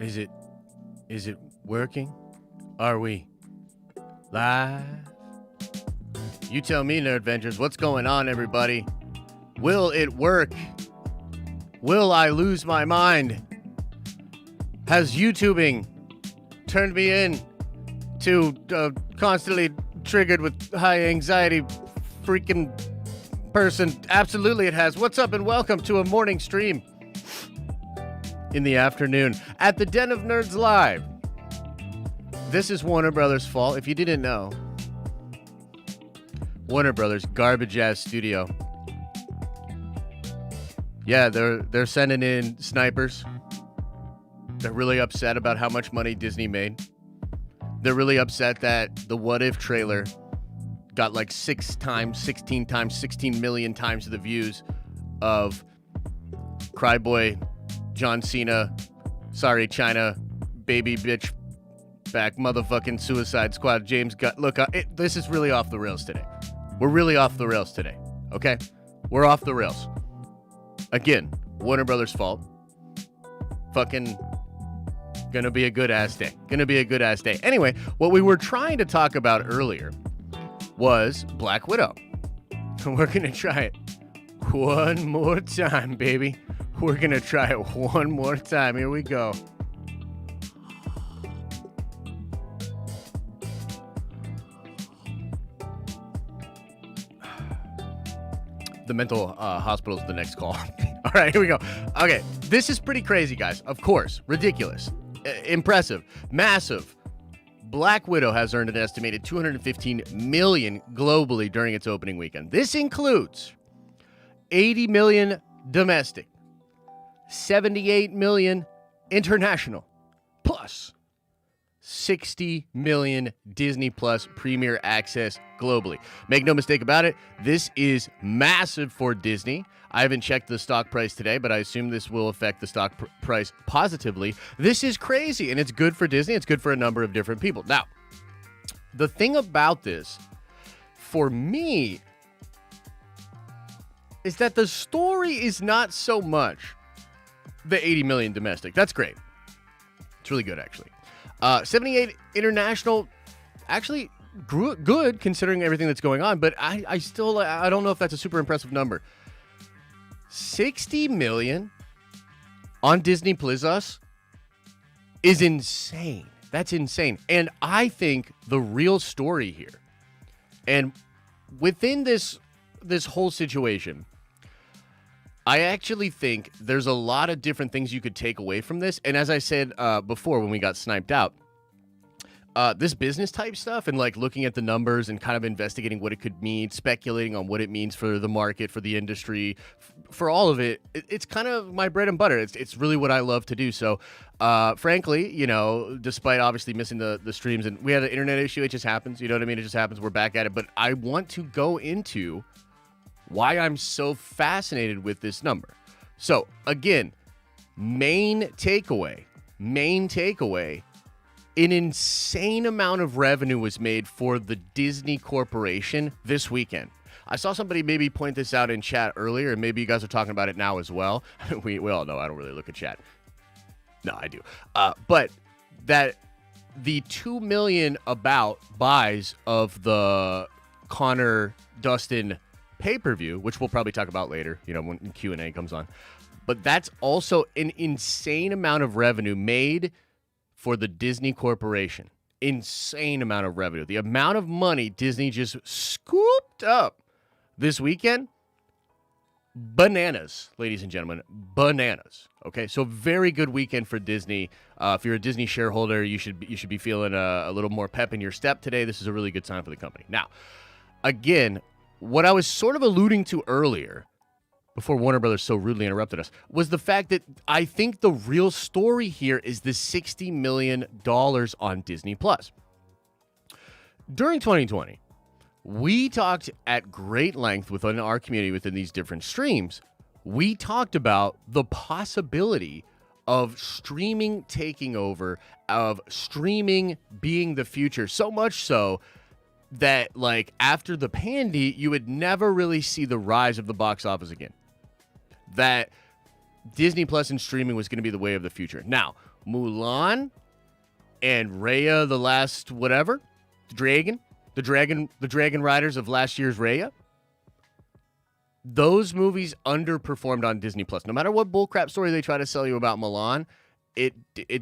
Is it working? Are we live? You tell me, Nerd Ventures, what's going on, everybody? Will it work? Will I lose my mind? Has YouTubing turned me in to constantly triggered with high anxiety freaking person? Absolutely it has. What's up and welcome to a morning stream in the afternoon at the Den of Nerds Live. This is Warner Brothers' fault. If you didn't know, Warner Brothers garbage ass studio. Yeah, they're sending in snipers. They're really upset about how much money Disney made. They're really upset that the What If trailer got like 6 times, 16 times, 16 million times the views of Cryboy, John Cena, sorry China, baby bitch back motherfucking Suicide Squad, James Gunn. Look, this is really off the rails today. We're really off the rails today, okay? We're off the rails. Again, Warner Brothers' fault. Fucking gonna be a good ass day. Gonna be a good ass day. Anyway, what we were trying to talk about earlier was Black Widow. We're gonna try it one more time, baby. We're gonna try it one more time. Here we go. The mental hospital is the next call. All right, here we go. Okay, this is pretty crazy, guys. Of course, ridiculous, impressive, massive. Black Widow has earned an estimated $215 million globally during its opening weekend. This includes $80 million domestic, $78 million international, plus $60 million Disney Plus Premier Access globally. Make no mistake about it, this is massive for Disney. I haven't checked the stock price today, but I assume this will affect the stock price positively. This is crazy, and it's good for Disney. It's good for a number of different people. Now, the thing about this, for me, is that the story is not so much the 80 million domestic. That's great. It's really good, actually. 78 international, actually good considering everything that's going on, but I still don't know if that's a super impressive number. 60 million on Disney Plus is insane. That's insane. And I think the real story here, and within this whole situation, I actually think there's a lot of different things you could take away from this. And as I said before when we got sniped out, this business type stuff and like looking at the numbers and kind of investigating what it could mean, speculating on what it means for the market, for the industry, for all of it, it's kind of my bread and butter. It's really what I love to do. So frankly, you know, despite obviously missing the streams, and we had an internet issue, it just happens. You know what I mean? It just happens. We're back at it. But I want to go into why I'm so fascinated with this number. So again, main takeaway, an insane amount of revenue was made for the Disney Corporation this weekend. I saw somebody maybe point this out in chat earlier, and maybe you guys are talking about it now as well. we all know I don't really look at chat. No, I do. But that the 2 million about buys of the Connor Dustin pay-per-view, which we'll probably talk about later, you know, when Q&A comes on. But that's also an insane amount of revenue made for the Disney Corporation. Insane amount of revenue. The amount of money Disney just scooped up this weekend, bananas, ladies and gentlemen, bananas. Okay, so very good weekend for Disney. If you're a Disney shareholder, you should be feeling a little more pep in your step today. This is a really good sign for the company. Now, again, what I was sort of alluding to earlier, before Warner Brothers so rudely interrupted us, was the fact that I think the real story here is the $60 million on Disney Plus. During 2020, we talked at great length within our community, within these different streams. We talked about the possibility of streaming taking over, of streaming being the future, so much so that, like, after the pandy, you would never really see the rise of the box office again. That Disney Plus and streaming was going to be the way of the future. Now, Mulan and Raya the Last whatever, the Dragon Riders of last year's Raya. Those movies underperformed on Disney Plus. No matter what bullcrap story they try to sell you about Mulan, it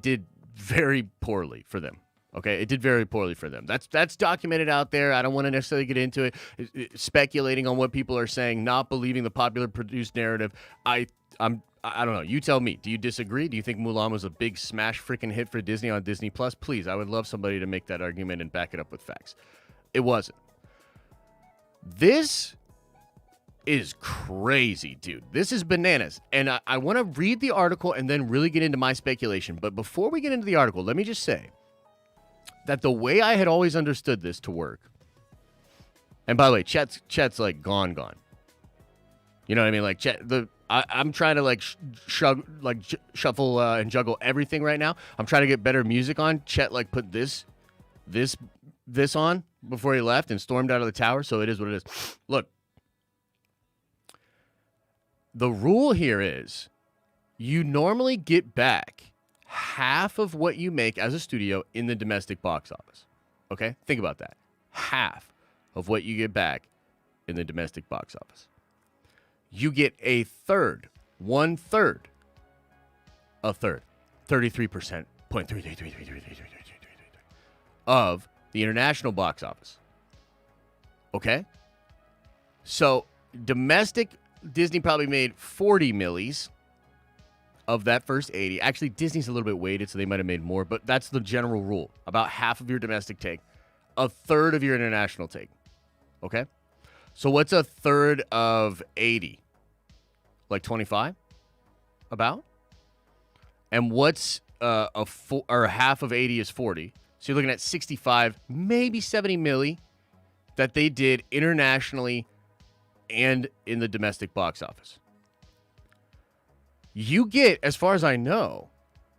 did very poorly for them. Okay, it did very poorly for them. That's documented out there. I don't want to necessarily get into it. Speculating on what people are saying, not believing the popular produced narrative. I don't know. You tell me. Do you disagree? Do you think Mulan was a big smash freaking hit for Disney on Disney Plus? Please, I would love somebody to make that argument and back it up with facts. It wasn't. This is crazy, dude. This is bananas. And I want to read the article and then really get into my speculation. But before we get into the article, let me just say that the way I had always understood this to work, and by the way, Chet's like gone. You know what I mean? Like I'm trying to like shuffle and juggle everything right now. I'm trying to get better music on. Chet like put this on before he left and stormed out of the tower. So it is what it is. Look, the rule here is you normally get back half of what you make as a studio in the domestic box office. Okay? Think about that. Half of what you get back in the domestic box office. You get a third, 1/3, 33%, of the international box office. Okay? So, domestic, Disney probably made 40 millies of that first 80. Actually, Disney's a little bit weighted, so they might have made more, but that's the general rule. About half of your domestic take, a third of your international take. Okay? So what's a third of 80? Like 25? About? And what's half of 80 is 40. So you're looking at 65, maybe 70 milli that they did internationally and in the domestic box office. You get, as far as I know,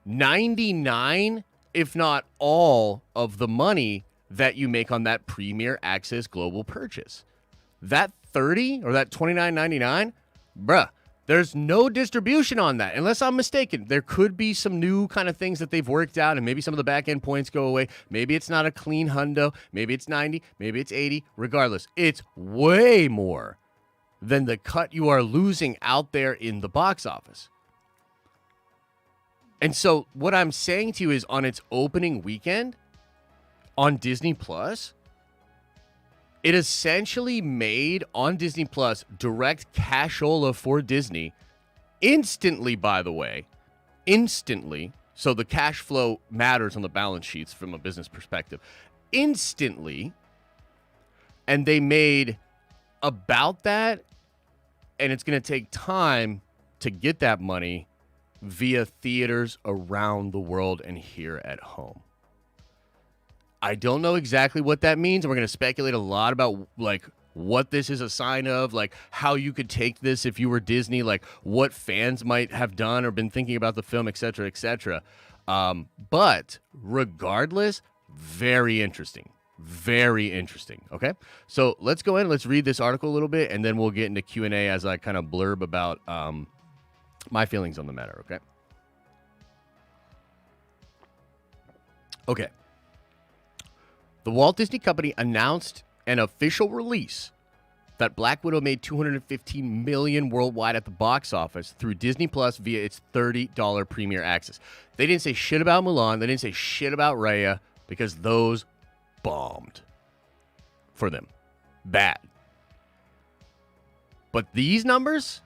99, if not all, of the money that you make on that Premier Access global purchase. That 30 or that $29.99, bruh, there's no distribution on that, unless I'm mistaken. There could be some new kind of things that they've worked out, and maybe some of the back-end points go away. Maybe it's not a clean hundo. Maybe it's 90. Maybe it's 80. Regardless, it's way more than the cut you are losing out there in the box office. And so what I'm saying to you is on its opening weekend on Disney Plus, it essentially made on Disney Plus direct cashola for Disney instantly, by the way. Instantly. So the cash flow matters on the balance sheets from a business perspective. Instantly. And they made about that, and it's going to take time to get that money via theaters around the world and here at home. I don't know exactly what that means, and we're going to speculate a lot about like what this is a sign of, like how you could take this if you were Disney, like what fans might have done or been thinking about the film, etc., etc. But regardless, very interesting. Very interesting. Okay, so let's go in. Let's read this article a little bit, and then we'll get into Q&A as I kind of blurb about my feelings on the matter. Okay. The Walt Disney Company announced an official release that Black Widow made $215 million worldwide at the box office through Disney Plus via its $30 Premier Access. They didn't say shit about Mulan. They didn't say shit about Raya because those bombed for them. Bad. But these numbers,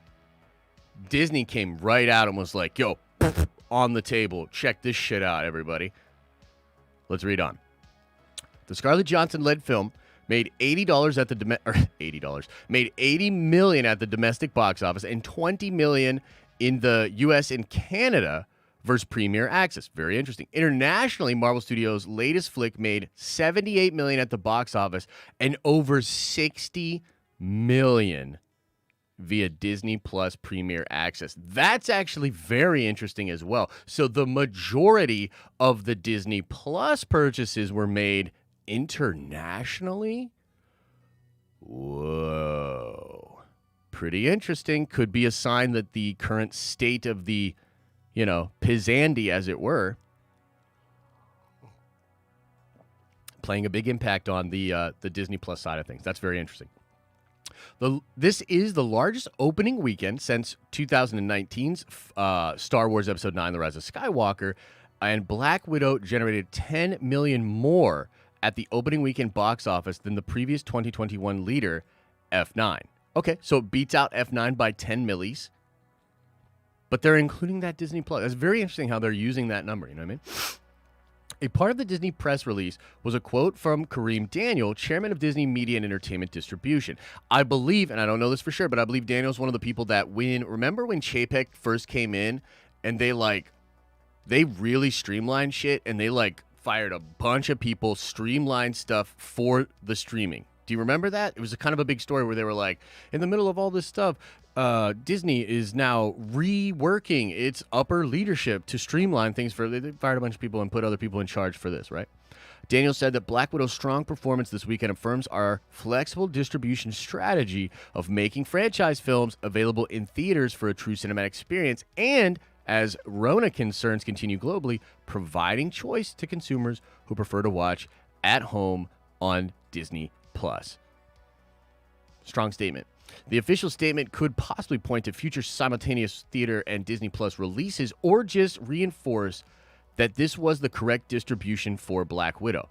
Disney came right out and was like, yo, on the table. Check this shit out, everybody. Let's read on. The Scarlett Johansson-led film made $80 at the made $80 million at the domestic box office and $20 million in the U.S. and Canada versus Premier Access. Very interesting. Internationally, Marvel Studios' latest flick made $78 million at the box office and over $60 million via Disney Plus Premier Access. That's actually very interesting as well. So the majority of the Disney Plus purchases were made internationally. Whoa. Pretty interesting. Could be a sign that the current state of the, Pizzandy, as it were, playing a big impact on the Disney Plus side of things. That's very interesting. This is the largest opening weekend since 2019's Star Wars Episode 9, The Rise of Skywalker, and Black Widow generated $10 million more at the opening weekend box office than the previous 2021 leader, F9. Okay, so it beats out F9 by 10 millis, but they're including that Disney Plus. That's very interesting how they're using that number, you know what I mean? A part of the Disney press release was a quote from Kareem Daniel, chairman of Disney Media and Entertainment Distribution. I believe, and I don't know this for sure, but I believe Daniel's one of the people that remember when Chapek first came in and they really streamlined shit and they fired a bunch of people, streamlined stuff for the streaming. Do you remember that? It was a kind of a big story where they were like, in the middle of all this stuff, Disney is now reworking its upper leadership to streamline things they fired a bunch of people and put other people in charge for this, right? Daniel said that Black Widow's strong performance this weekend affirms our flexible distribution strategy of making franchise films available in theaters for a true cinematic experience and, as Rona concerns continue globally, providing choice to consumers who prefer to watch at home on Disney Plus. Strong statement. The official statement could possibly point to future simultaneous theater and Disney Plus releases or just reinforce that this was the correct distribution for Black Widow.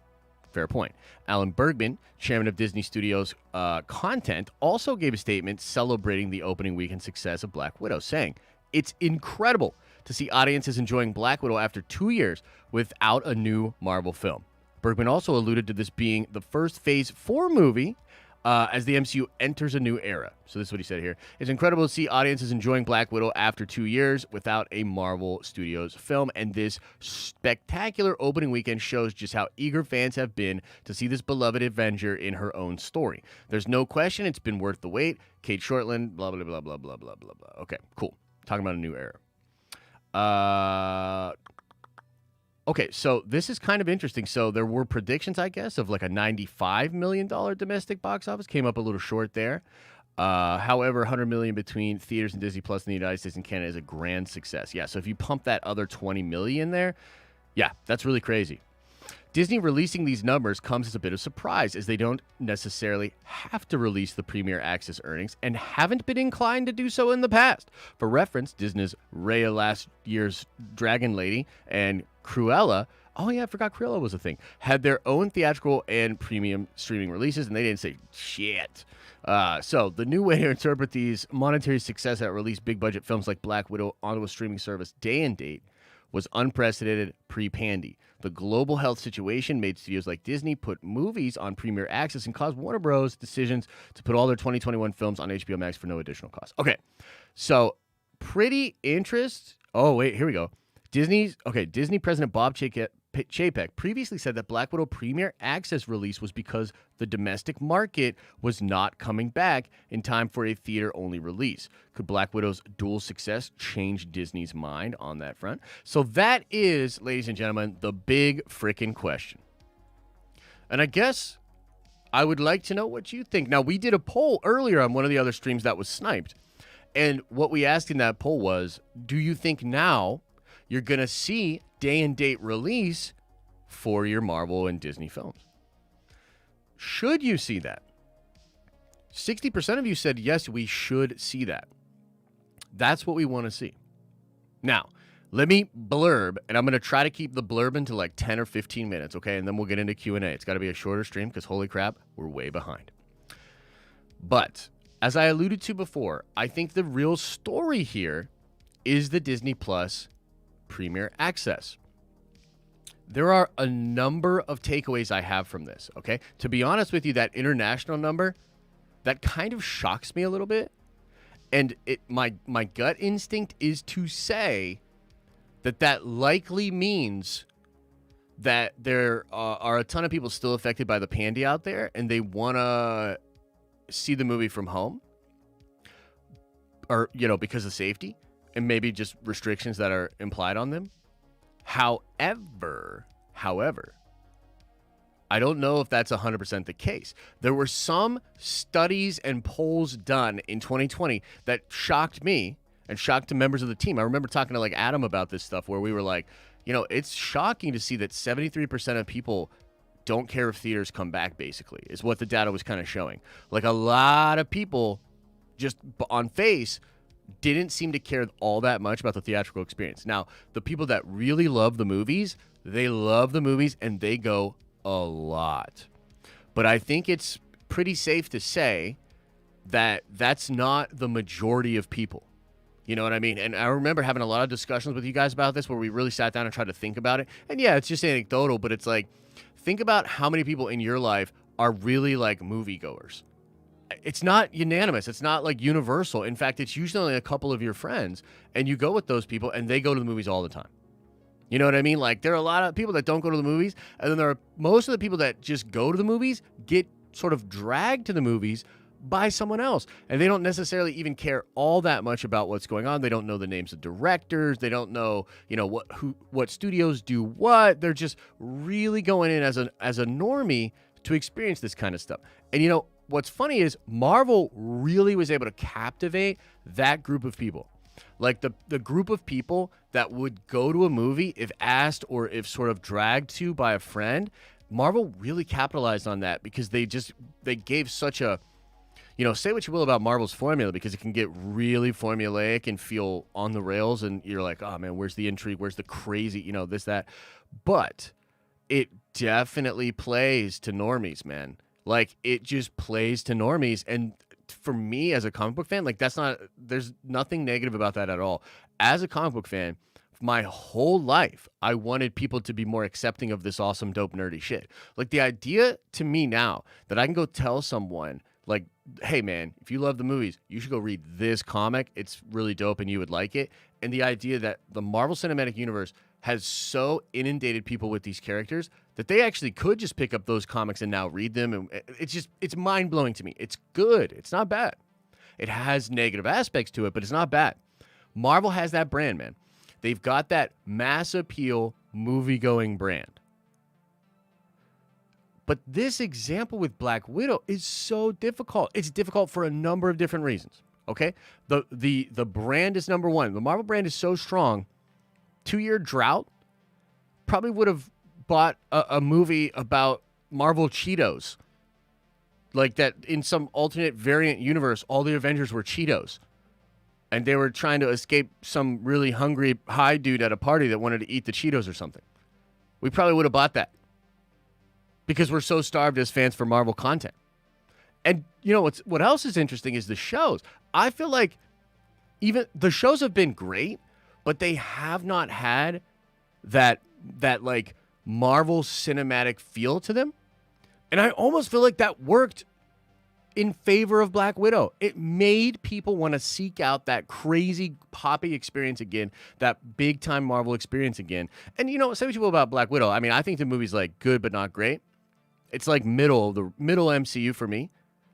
Fair point. Alan Bergman, chairman of Disney Studios Content, also gave a statement celebrating the opening weekend success of Black Widow, saying, "It's incredible to see audiences enjoying Black Widow after 2 years without a new Marvel film." Bergman also alluded to this being the first Phase 4 movie as the MCU enters a new era. So this is what he said here. "It's incredible to see audiences enjoying Black Widow after 2 years without a Marvel Studios film, and this spectacular opening weekend shows just how eager fans have been to see this beloved Avenger in her own story. There's no question it's been worth the wait. Kate Shortland, blah, blah, blah, blah, blah, blah, blah, blah." Okay, cool. Talking about a new era. Okay, so this is kind of interesting. So there were predictions, I guess, of like a $95 million domestic box office. Came up a little short there. However, $100 million between theaters and Disney Plus in the United States and Canada is a grand success. Yeah, so if you pump that other $20 million there, yeah, that's really crazy. Disney releasing these numbers comes as a bit of surprise, as they don't necessarily have to release the Premier Access earnings and haven't been inclined to do so in the past. For reference, Disney's Raya last year's Dragon Lady and Cruella, oh yeah, I forgot Cruella was a thing, had their own theatrical and premium streaming releases, and they didn't say shit. So the new way to interpret these monetary success that released big-budget films like Black Widow onto a streaming service day and date was unprecedented pre-pandy. The global health situation made studios like Disney put movies on Premier Access and caused Warner Bros. Decisions to put all their 2021 films on HBO Max for no additional cost. Okay, so pretty interest. Oh, wait, here we go. Disney President Bob Chapek previously said that Black Widow Premier Access release was because the domestic market was not coming back in time for a theater-only release. Could Black Widow's dual success change Disney's mind on that front? So that is, ladies and gentlemen, the big frickin' question. And I guess I would like to know what you think. Now, we did a poll earlier on one of the other streams that was sniped. And what we asked in that poll was, do you think now you're going to see day and date release for your Marvel and Disney films? Should you see that? 60% of you said, yes, we should see that. That's what we want to see. Now, let me blurb, and I'm going to try to keep the blurb into like 10 or 15 minutes, okay? And then we'll get into Q&A. It's got to be a shorter stream because, holy crap, we're way behind. But as I alluded to before, I think the real story here is the Disney Plus Premier Access. There are a number of takeaways I have from this, okay? To be honest with you, that international number, that kind of shocks me a little bit. And my gut instinct is to say that likely means that there are a ton of people still affected by the pandy out there, and they want to see the movie from home, or, you know, because of safety and maybe just restrictions that are implied on them. However, I don't know if that's 100% the case. There were some studies and polls done in 2020 that shocked me and shocked members of the team. I remember talking to like Adam about this stuff, where we were like, you know, it's shocking to see that 73% of people don't care if theaters come back, basically, is what the data was kind of showing. Like, a lot of people just on face didn't seem to care all that much about the theatrical experience. Now, the people that really love the movies, they love the movies and they go a lot. But I think it's pretty safe to say that that's not the majority of people. You know what I mean? And I remember having a lot of discussions with you guys about this where we really sat down and tried to think about it. And yeah, it's just anecdotal, but it's like, think about how many people in your life are really like moviegoers. It's not unanimous. It's not like universal. In fact, it's usually only a couple of your friends, and you go with those people, and they go to the movies all the time. You know what I mean? Like, there are a lot of people that don't go to the movies, and then there are most of the people that just go to the movies get sort of dragged to the movies by someone else, and they don't necessarily even care all that much about what's going on. They don't know the names of directors. They don't know, what studios do what. They're just really going in as a normie to experience this kind of stuff. And what's funny is Marvel really was able to captivate that group of people. Like the group of people that would go to a movie if asked or if sort of dragged to by a friend. Marvel really capitalized on that because they gave such a, say what you will about Marvel's formula, because it can get really formulaic and feel on the rails, and you're like, oh man, where's the intrigue? Where's the crazy, this, that. But it definitely plays to normies, man. Like, it just plays to normies. And for me as a comic book fan, like, there's nothing negative about that at all. As a comic book fan, my whole life, I wanted people to be more accepting of this awesome, dope, nerdy shit. Like, the idea to me now that I can go tell someone, like, hey man, if you love the movies, you should go read this comic. It's really dope and you would like it. And the idea that the Marvel Cinematic Universe has so inundated people with these characters that they actually could just pick up those comics and now read them. And it's mind-blowing to me. It's good. It's not bad. It has negative aspects to it, but it's not bad. Marvel has that brand, man. They've got that mass appeal movie-going brand. But this example with Black Widow is so difficult. It's difficult for a number of different reasons, okay? The brand is number one. The Marvel brand is so strong, 2-year drought, probably would have bought a movie about Marvel Cheetos. Like that in some alternate variant universe, all the Avengers were Cheetos. And they were trying to escape some really hungry high dude at a party that wanted to eat the Cheetos or something. We probably would have bought that. Because we're so starved as fans for Marvel content. And what else is interesting is the shows. I feel like even the shows have been great, but they have not had that like Marvel cinematic feel to them. And I almost feel like that worked in favor of Black Widow. It made people want to seek out that crazy poppy experience again, that big time Marvel experience again. And say what you will about Black Widow. I mean, I think the movie's like good but not great. It's like the middle MCU for me.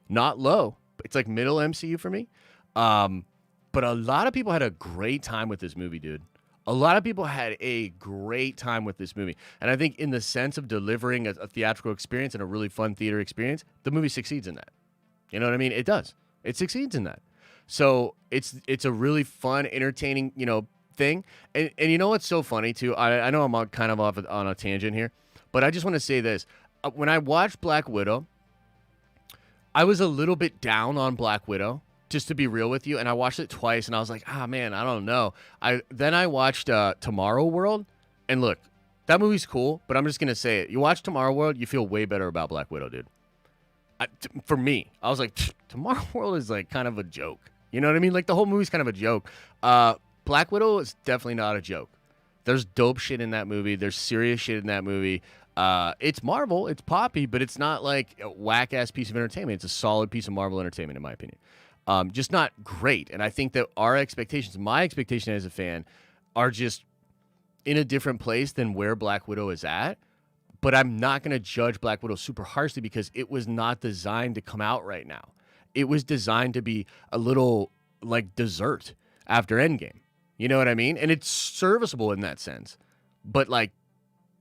Not low. It's like middle MCU for me. But a lot of people had a great time with this movie, dude. A lot of people had a great time with this movie. And I think in the sense of delivering a theatrical experience and a really fun theater experience, the movie succeeds in that. You know what I mean? It does. It succeeds in that. So it's a really fun, entertaining, thing. And you know what's so funny, too? I know I'm kind of off on a tangent here, but I just want to say this. When I watched Black Widow, I was a little bit down on Black Widow, just to be real with you. And I watched it twice, and I was like, man, I don't know. Then I watched Tomorrow World, and look, that movie's cool, but I'm just going to say it. You watch Tomorrow World, you feel way better about Black Widow, dude. For me, I was like, Tomorrow World is like kind of a joke. You know what I mean? Like, the whole movie's kind of a joke. Black Widow is definitely not a joke. There's dope shit in that movie. There's serious shit in that movie. It's Marvel. It's poppy, but it's not like a whack-ass piece of entertainment. It's a solid piece of Marvel entertainment, in my opinion. Just not great. And I think that our expectations, my expectation as a fan, are just in a different place than where Black Widow is at. But I'm not going to judge Black Widow super harshly because it was not designed to come out right now. It was designed to be a little like dessert after Endgame. You know what I mean? And it's serviceable in that sense. But like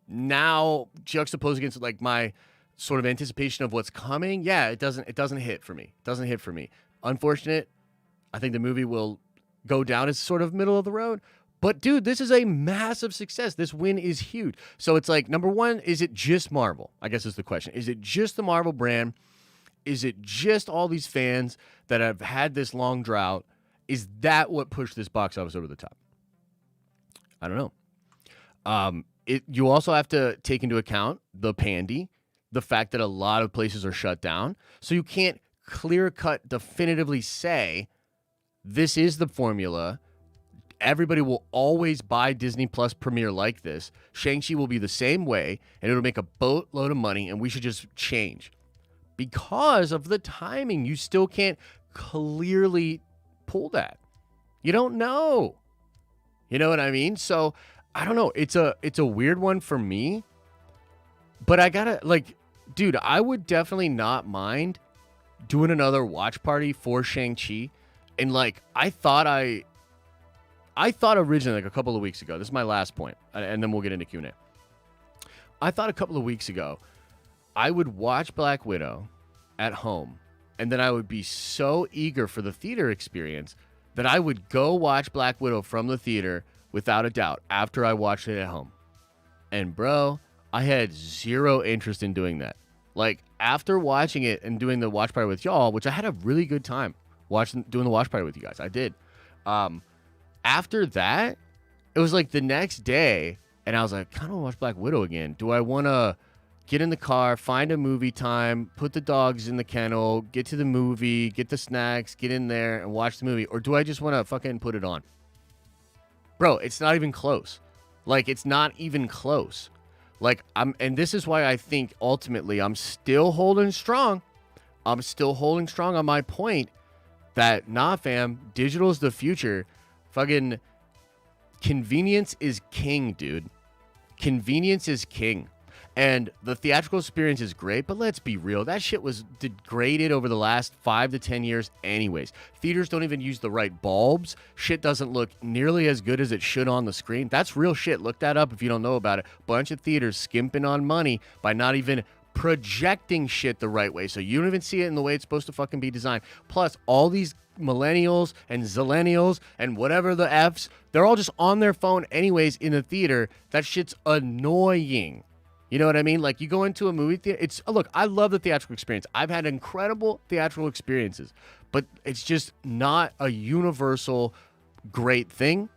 now juxtaposed against like my sort of anticipation of what's coming, yeah, it doesn't hit for me. It doesn't hit for me. Unfortunate. I think the movie will go down as sort of middle of the road. But dude, this is a massive success. This win is huge. So it's like, number one, is it just Marvel? I guess is the question. Is it just the Marvel brand? Is it just all these fans that have had this long drought? Is that what pushed this box office over the top? I don't know. You also have to take into account the pandy, the fact that a lot of places are shut down. So you can't clear-cut definitively say this is the formula. Everybody will always buy Disney Plus Premiere like this. Shang-Chi will be the same way, and it'll make a boatload of money, and we should just change. Because of the timing, you still can't clearly pull that. You don't know. You know what I mean? So, I don't know. It's a weird one for me. But I gotta, like, dude, I would definitely not mind doing another watch party for Shang-Chi. And, like, I thought originally, like a couple of weeks ago, this is my last point, and then we'll get into Q&A. I thought a couple of weeks ago, I would watch Black Widow at home, and then I would be so eager for the theater experience that I would go watch Black Widow from the theater without a doubt after I watched it at home. And bro, I had zero interest in doing that. Like, after watching it and doing the watch party with y'all, which I had a really good time doing the watch party with you guys. I did. After that, it was like the next day, and I was like, kind of watch Black Widow again. Do I want to get in the car, find a movie time, put the dogs in the kennel, get to the movie, get the snacks, get in there and watch the movie? Or do I just want to fucking put it on? Bro, it's not even close. Like, it's not even close. Like, and this is why I think ultimately I'm still holding strong. I'm still holding strong on my point that, nah, fam, digital is the future. Fucking convenience is king, dude. Convenience is king. And the theatrical experience is great, but let's be real. That shit was degraded over the last 5 to 10 years anyways. Theaters don't even use the right bulbs. Shit doesn't look nearly as good as it should on the screen. That's real shit. Look that up if you don't know about it. Bunch of theaters skimping on money by not even projecting shit the right way. So you don't even see it in the way it's supposed to fucking be designed. Plus, all these millennials and zillennials and whatever the Fs, they're all just on their phone anyways in the theater. That shit's annoying. You know what I mean? Like, you go into a movie theater. Look, I love the theatrical experience. I've had incredible theatrical experiences, but it's just not a universal great thing.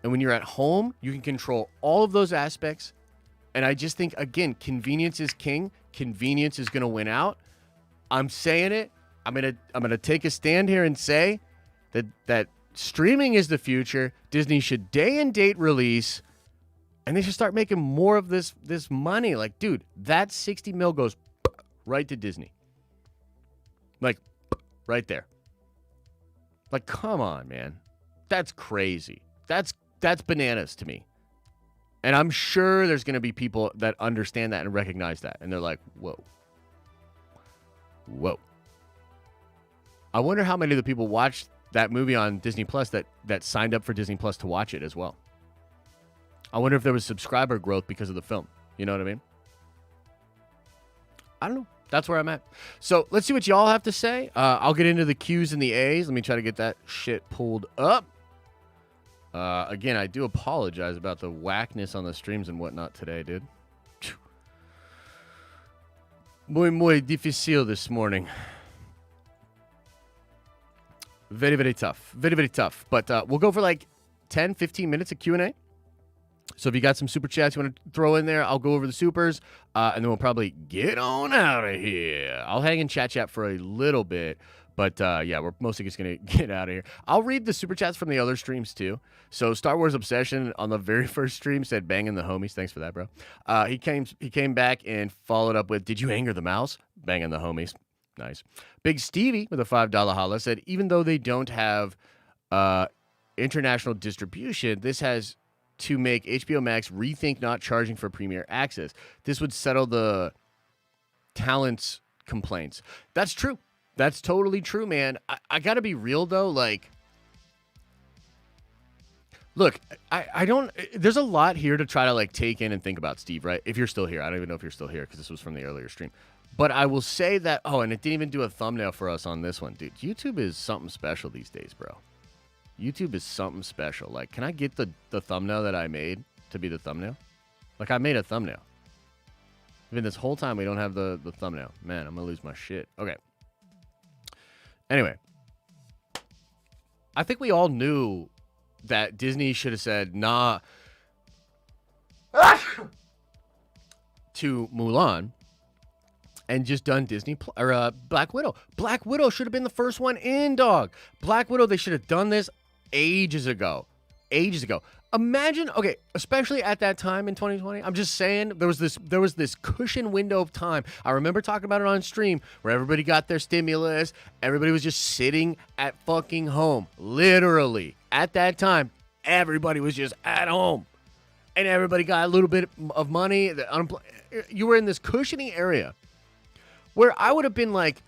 And when you're at home, you can control all of those aspects. And I just think, again, convenience is king. Convenience is going to win out. I'm saying it. I'm gonna take a stand here and say that streaming is the future. Disney should day and date release, and they should start making more of this money. Like, dude, that 60 mil goes right to Disney. Like, right there. Like, come on, man. That's crazy. That's bananas to me. And I'm sure there's going to be people that understand that and recognize that. And they're like, whoa. Whoa. I wonder how many of the people watched that movie on Disney Plus that signed up for Disney Plus to watch it as well. I wonder if there was subscriber growth because of the film. You know what I mean? I don't know. That's where I'm at. So let's see what y'all have to say. I'll get into the Q's and the A's. Let me try to get that shit pulled up. Again, I do apologize about the whackness on the streams and whatnot today, dude. Muy difícil this morning. Very, very tough. Very, very tough. But we'll go for like 10, 15 minutes of Q&A. So if you got some super chats you want to throw in there, I'll go over the supers, and then we'll probably get on out of here. I'll hang in chat for a little bit, but yeah, we're mostly just going to get out of here. I'll read the super chats from the other streams too. So Star Wars Obsession on the very first stream said, banging the homies. Thanks for that, bro. He came back and followed up with, did you anger the mouse? Banging the homies. Nice. Big Stevie with a $5 holla said, even though they don't have international distribution, this has to make HBO Max rethink not charging for Premier Access. This would settle the talents complaints. That's true. That's totally true, man. I gotta be real though. Like, look, I don't. There's a lot here to try to like take in and think about, Steve. Right? If you're still here, I don't even know if you're still here because this was from the earlier stream. But I will say that. Oh, and it didn't even do a thumbnail for us on this one, dude. YouTube is something special these days, bro. YouTube is something special. Like, can I get the thumbnail that I made to be the thumbnail? Like, I made a thumbnail. Even this whole time, we don't have the thumbnail. Man, I'm going to lose my shit. Okay. Anyway. I think we all knew that Disney should have said, nah, to Mulan and just done Black Widow. Black Widow should have been the first one in, dog. Black Widow, they should have done this ages ago. Ages ago. Imagine, okay, especially at that time in 2020, I'm just saying there was this cushion window of time. I remember talking about it on stream where everybody got their stimulus. Everybody was just sitting at fucking home. Literally, at that time, everybody was just at home. And everybody got a little bit of money. You were in this cushiony area where I would have been like,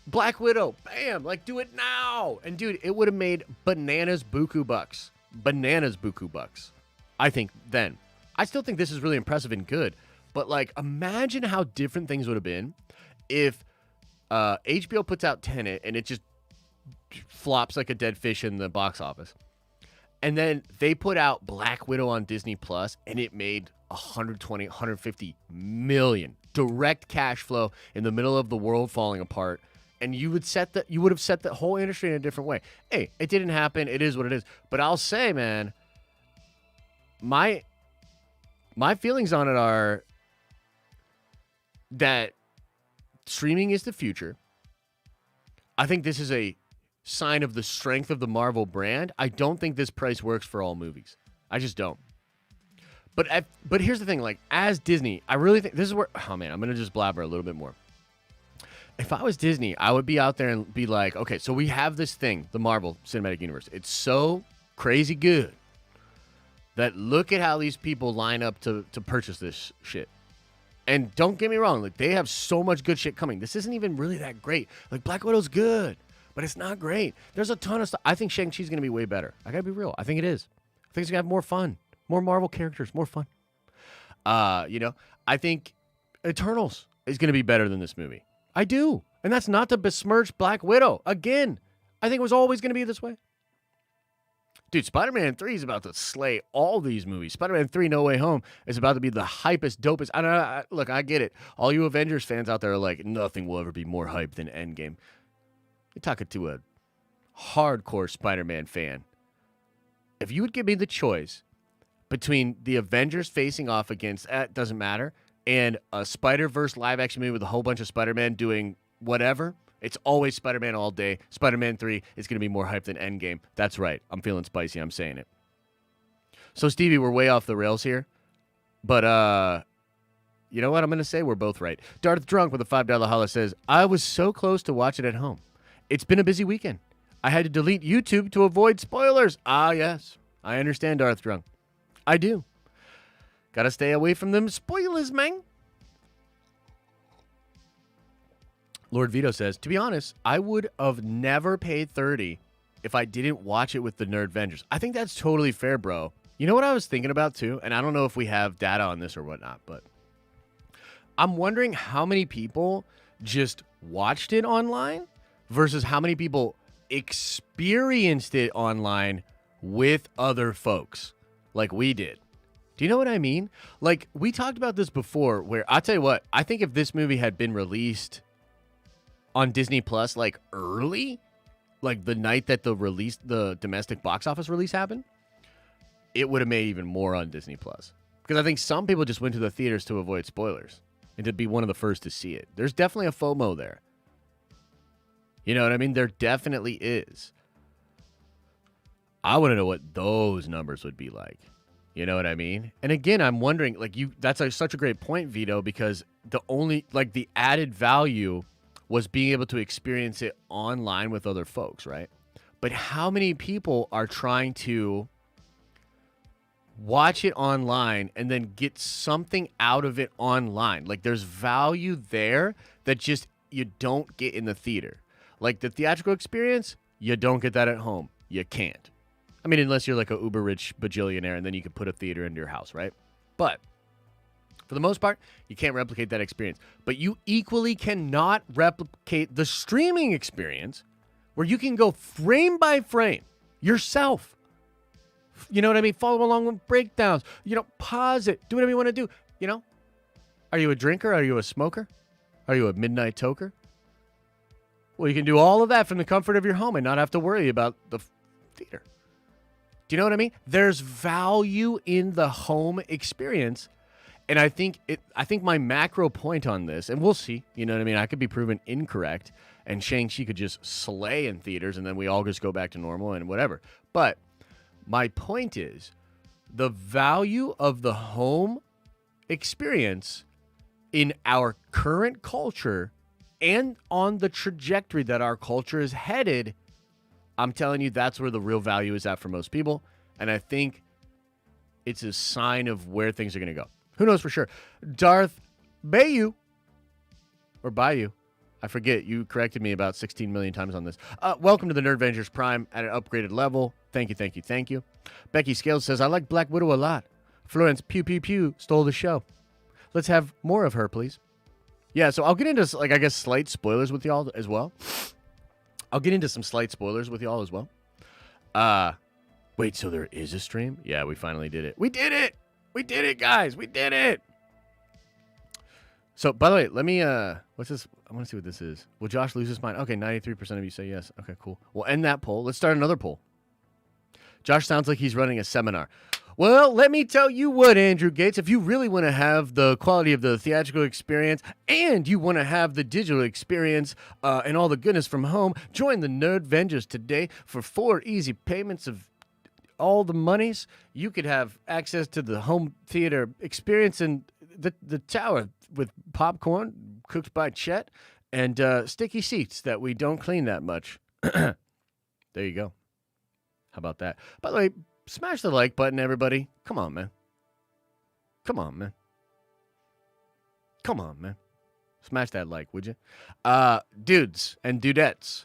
Black Widow, bam, like do it now. And dude, it would have made bananas buku bucks. Bananas buku bucks. I think then. I still think this is really impressive and good. But like, imagine how different things would have been if HBO puts out Tenet and it just flops like a dead fish in the box office. And then they put out Black Widow on Disney Plus and it made 120, 150 million direct cash flow in the middle of the world falling apart. And you would have set the whole industry in a different way. Hey, it didn't happen. It is what it is. But I'll say, man, my feelings on it are that streaming is the future. I think this is a sign of the strength of the Marvel brand. I don't think this price works for all movies. I just don't. But here's the thing. Like, as Disney, I really think this is where... Oh, man, I'm going to just blabber a little bit more. If I was Disney, I would be out there and be like, okay, so we have this thing, the Marvel Cinematic Universe. It's so crazy good that look at how these people line up to purchase this shit. And don't get me wrong, like they have so much good shit coming. This isn't even really that great. Like Black Widow's good, but it's not great. There's a ton of stuff. I think Shang-Chi's going to be way better. I got to be real. I think it is. I think it's going to have more fun. More Marvel characters, more fun. I think Eternals is going to be better than this movie. I do. And that's not to besmirch Black Widow. Again, I think it was always going to be this way. Dude, Spider-Man 3 is about to slay all these movies. Spider-Man 3 No Way Home is about to be the hypest, dopest. Look, I get it. All you Avengers fans out there are like, nothing will ever be more hype than Endgame. You're talking to a hardcore Spider-Man fan. If you would give me the choice between the Avengers facing off against, doesn't matter, and a Spider-Verse live-action movie with a whole bunch of Spider-Man doing whatever, it's always Spider-Man all day. Spider-Man 3 is going to be more hype than Endgame. That's right. I'm feeling spicy. I'm saying it. So, Stevie, we're way off the rails here. But, you know what? I'm going to say we're both right. Darth Drunk with a $5 holla says, I was so close to watch it at home. It's been a busy weekend. I had to delete YouTube to avoid spoilers. Ah, yes. I understand, Darth Drunk. I do. Gotta stay away from them spoilers, man. Lord Vito says, to be honest, I would have never paid $30 if I didn't watch it with the Nerd Vengers. I think that's totally fair, bro. You know what I was thinking about, too? And I don't know if we have data on this or whatnot, but I'm wondering how many people just watched it online versus how many people experienced it online with other folks like we did. Do you know what I mean? Like, we talked about this before where, I'll tell you what, I think if this movie had been released on Disney Plus, like, early, like the night that the domestic box office release happened, it would have made even more on Disney Plus. Because I think some people just went to the theaters to avoid spoilers and to be one of the first to see it. There's definitely a FOMO there. You know what I mean? There definitely is. I want to know what those numbers would be like. You know what I mean? And again, I'm wondering, like, that's such a great point, Vito, because the added value was being able to experience it online with other folks, right? But how many people are trying to watch it online and then get something out of it online? Like, there's value there that just you don't get in the theater. Like, the theatrical experience, you don't get that at home. You can't. I mean, unless you're like a uber rich bajillionaire and then you can put a theater into your house, right? But for the most part, you can't replicate that experience. But you equally cannot replicate the streaming experience where you can go frame by frame yourself. You know what I mean? Follow along with breakdowns. Pause it. Do whatever you want to do. Are you a drinker? Are you a smoker? Are you a midnight toker? Well, you can do all of that from the comfort of your home and not have to worry about the theater. Do you know what I mean? There's value in the home experience. And I think my macro point on this, and we'll see, you know what I mean? I could be proven incorrect, and Shang-Chi could just slay in theaters, and then we all just go back to normal and whatever. But my point is, the value of the home experience in our current culture and on the trajectory that our culture is headed, I'm telling you, that's where the real value is at for most people. And I think it's a sign of where things are going to go. Who knows for sure? Darth Bayou, or Bayou, I forget. You corrected me about 16 million times on this. Welcome to the Nerd Vengers Prime at an upgraded level. Thank you, thank you, thank you. Becky Scales says, I like Black Widow a lot. Florence Pew Pew Pew stole the show. Let's have more of her, please. Yeah, so I'll get into, slight spoilers with y'all as well. Wait, so there is a stream? Yeah, we finally did it. We did it! We did it, guys! We did it! So, by the way, let me, what's this? I want to see what this is. Will Josh lose his mind? Okay, 93% of you say yes. Okay, cool. We'll end that poll. Let's start another poll. Josh sounds like he's running a seminar. Well, let me tell you what, Andrew Gates, if you really want to have the quality of the theatrical experience and you want to have the digital experience and all the goodness from home, join the Nerd Vengers today for 4 easy payments of all the monies. You could have access to the home theater experience in the tower with popcorn cooked by Chet and sticky seats that we don't clean that much. There you go. How about that? By the way, smash the like button, everybody. Come on, man. Come on, man. Come on, man. Smash that like, would you? Dudes and dudettes,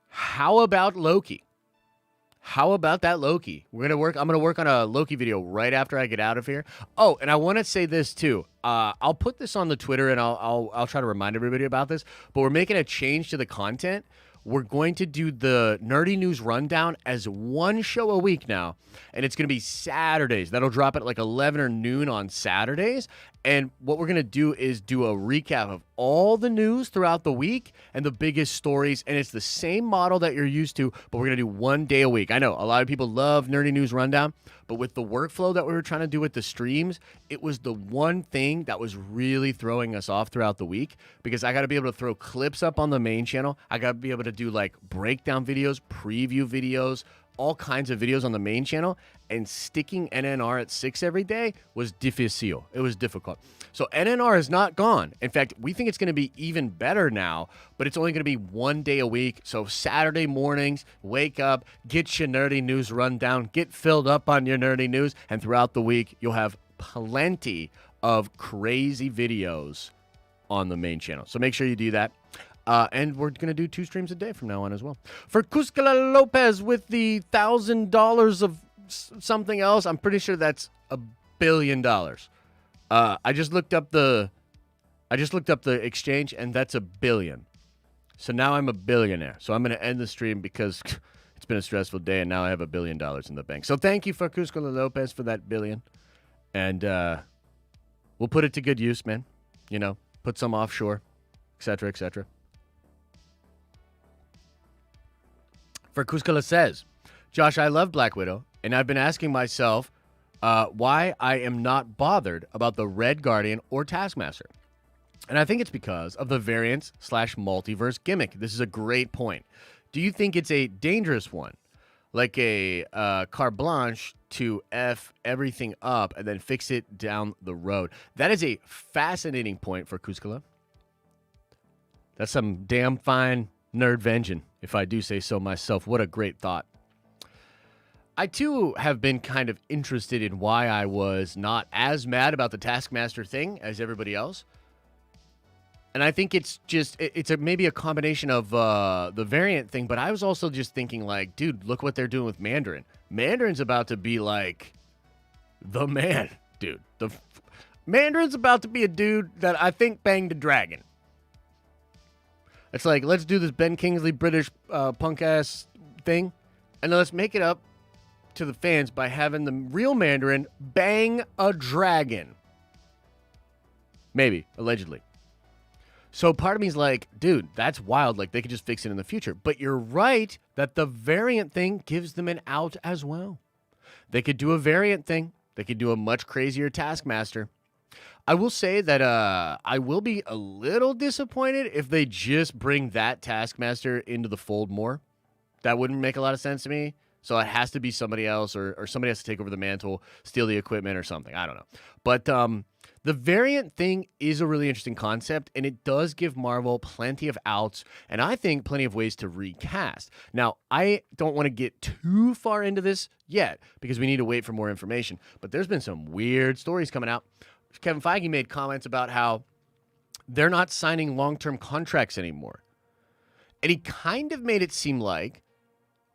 how about Loki? How about that Loki? I'm gonna work on a Loki video right after I get out of here. Oh, and I want to say this too. I'll put this on the Twitter and I'll try to remind everybody about this. But we're making a change to the content. We're going to do the Nerdy News Rundown as one show a week now, and it's going to be Saturdays. That'll drop at like 11 or noon on Saturdays, and what we're going to do is do a recap of all the news throughout the week and the biggest stories, and it's the same model that you're used to, but we're going to do one day a week. I know a lot of people love Nerdy News Rundown, but with the workflow that we were trying to do with the streams, it was the one thing that was really throwing us off throughout the week, because I got to be able to throw clips up on the main channel. I got to be able to do like breakdown videos, preview videos, all kinds of videos on the main channel, and sticking NNR at 6 every day was difficile. It was difficult. So NNR is not gone. In fact, we think it's going to be even better now, but it's only going to be one day a week. So Saturday mornings, wake up, get your Nerdy News Rundown, get filled up on your nerdy news, and throughout the week, you'll have plenty of crazy videos on the main channel. So make sure you do that. And we're going to do 2 streams a day from now on as well. For Cuscala Lopez with the $1,000 of something else, I'm pretty sure that's $1 billion. I just looked up the exchange, and that's $1 billion. So now I'm a billionaire. So I'm going to end the stream because it's been a stressful day, and now I have $1 billion in the bank. So thank you for Cuscala Lopez for that $1 billion. And we'll put it to good use, man. You know, put some offshore, etc., etc. For Cuscala says, Josh, I love Black Widow, and I've been asking myself why I am not bothered about the Red Guardian or Taskmaster. And I think it's because of the variance/multiverse gimmick. This is a great point. Do you think it's a dangerous one? Like a carte blanche to F everything up and then fix it down the road? That is a fascinating point for Cuscala. That's some damn fine nerd vengeance, if I do say so myself. What a great thought. I, too, have been kind of interested in why I was not as mad about the Taskmaster thing as everybody else. And I think it's just, maybe a combination of the variant thing, but I was also just thinking, like, dude, look what they're doing with Mandarin. Mandarin's about to be, like, the man, dude. Mandarin's about to be a dude that I think banged a dragon. It's like, let's do this Ben Kingsley British punk-ass thing, And then let's make it up to the fans by having the real Mandarin bang a dragon. Maybe, allegedly. So part of me is like, dude, that's wild. Like, they could just fix it in the future. But you're right that the variant thing gives them an out as well. They could do a variant thing. They could do a much crazier Taskmaster. I will say that I will be a little disappointed if they just bring that Taskmaster into the fold more. That wouldn't make a lot of sense to me. So it has to be somebody else, or somebody has to take over the mantle, steal the equipment or something. I don't know. But the variant thing is a really interesting concept, and it does give Marvel plenty of outs, and I think plenty of ways to recast. Now, I don't want to get too far into this yet, because we need to wait for more information, but there's been some weird stories coming out. Kevin Feige made comments about how they're not signing long-term contracts anymore. And he kind of made it seem like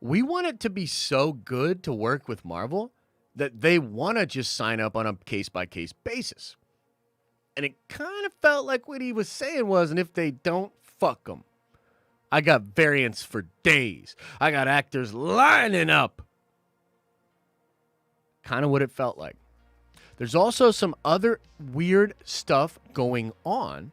we want it to be so good to work with Marvel that they want to just sign up on a case-by-case basis. And it kind of felt like what he was saying was, and if they don't, fuck them. I got variants for days. I got actors lining up. Kind of what it felt like. There's also some other weird stuff going on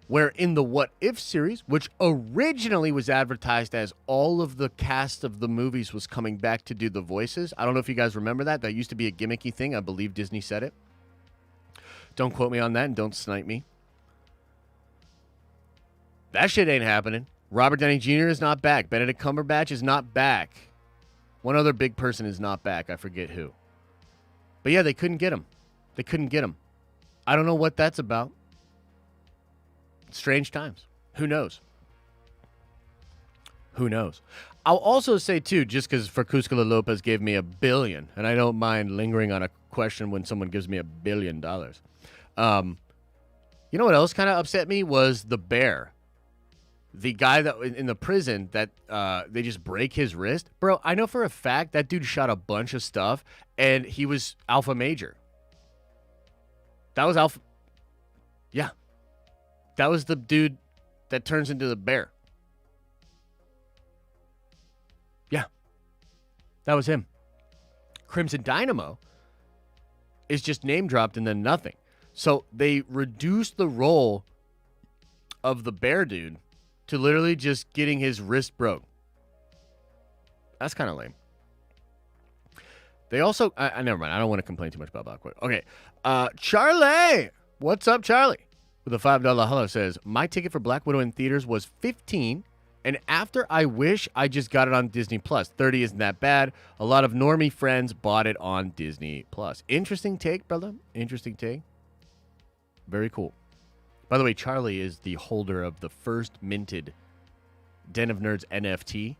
where in the What If series, which originally was advertised as all of the cast of the movies was coming back to do the voices. I don't know if you guys remember that. That used to be a gimmicky thing. I believe Disney said it. Don't quote me on that and don't snipe me. That shit ain't happening. Robert Downey Jr. is not back. Benedict Cumberbatch is not back. One other big person is not back. I forget who. But yeah, they couldn't get him. They couldn't get him. I don't know what that's about. Strange times. Who knows? Who knows? I'll also say, too, just because Fracuscula Lopez gave me $1 billion, and I don't mind lingering on a question when someone gives me $1 billion. You know what else kind of upset me was the bear. The guy that in the prison that they just break his wrist. Bro, I know for a fact that dude shot a bunch of stuff, and he was Alpha Major. That was Alpha. Yeah. That was the dude that turns into the bear. Yeah. That was him. Crimson Dynamo is just name dropped and then nothing. So they reduced the role of the bear dude to literally just getting his wrist broke. That's kind of lame. They also, I never mind. I don't want to complain too much about Black Widow. Okay. Charlie. What's up, Charlie? With a $5 hello says, my ticket for Black Widow in theaters was $15, and after I wish I just got it on Disney Plus. $30 isn't that bad. A lot of normie friends bought it on Disney Plus. Interesting take, brother. Interesting take. Very cool. By the way, Charlie is the holder of the first minted Den of Nerds NFT.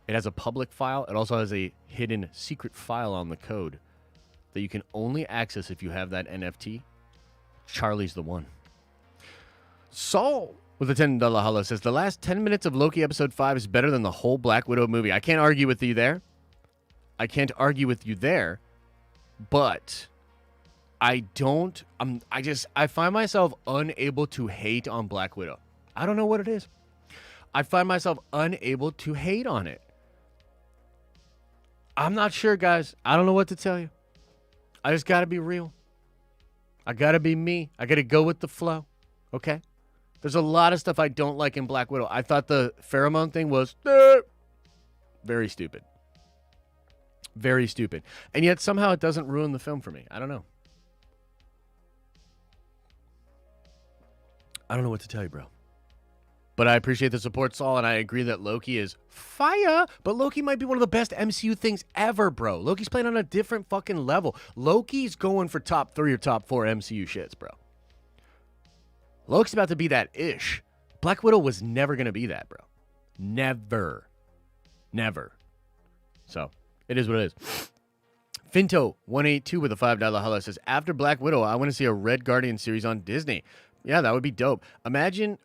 It has a public file. It also has a hidden secret file on the code that you can only access if you have that NFT. Charlie's the one. Saul with a $10 holla says, the last 10 minutes of Loki episode 5 is better than the whole Black Widow movie. I can't argue with you there. But I find myself unable to hate on Black Widow. I don't know what it is. I find myself unable to hate on it. I'm not sure, guys. I don't know what to tell you. I just got to be real. I got to be me. I got to go with the flow. Okay? There's a lot of stuff I don't like in Black Widow. I thought the pheromone thing was very stupid. Very stupid. And yet somehow it doesn't ruin the film for me. I don't know. I don't know what to tell you, bro. But I appreciate the support, Saul, and I agree that Loki is fire. But Loki might be one of the best MCU things ever, bro. Loki's playing on a different fucking level. Loki's going for top 3 or top 4 MCU shits, bro. Loki's about to be that ish. Black Widow was never going to be that, bro. Never. Never. So, it is what it is. Finto182 with a $5 hello says, after Black Widow, I want to see a Red Guardian series on Disney. Yeah, that would be dope. Imagine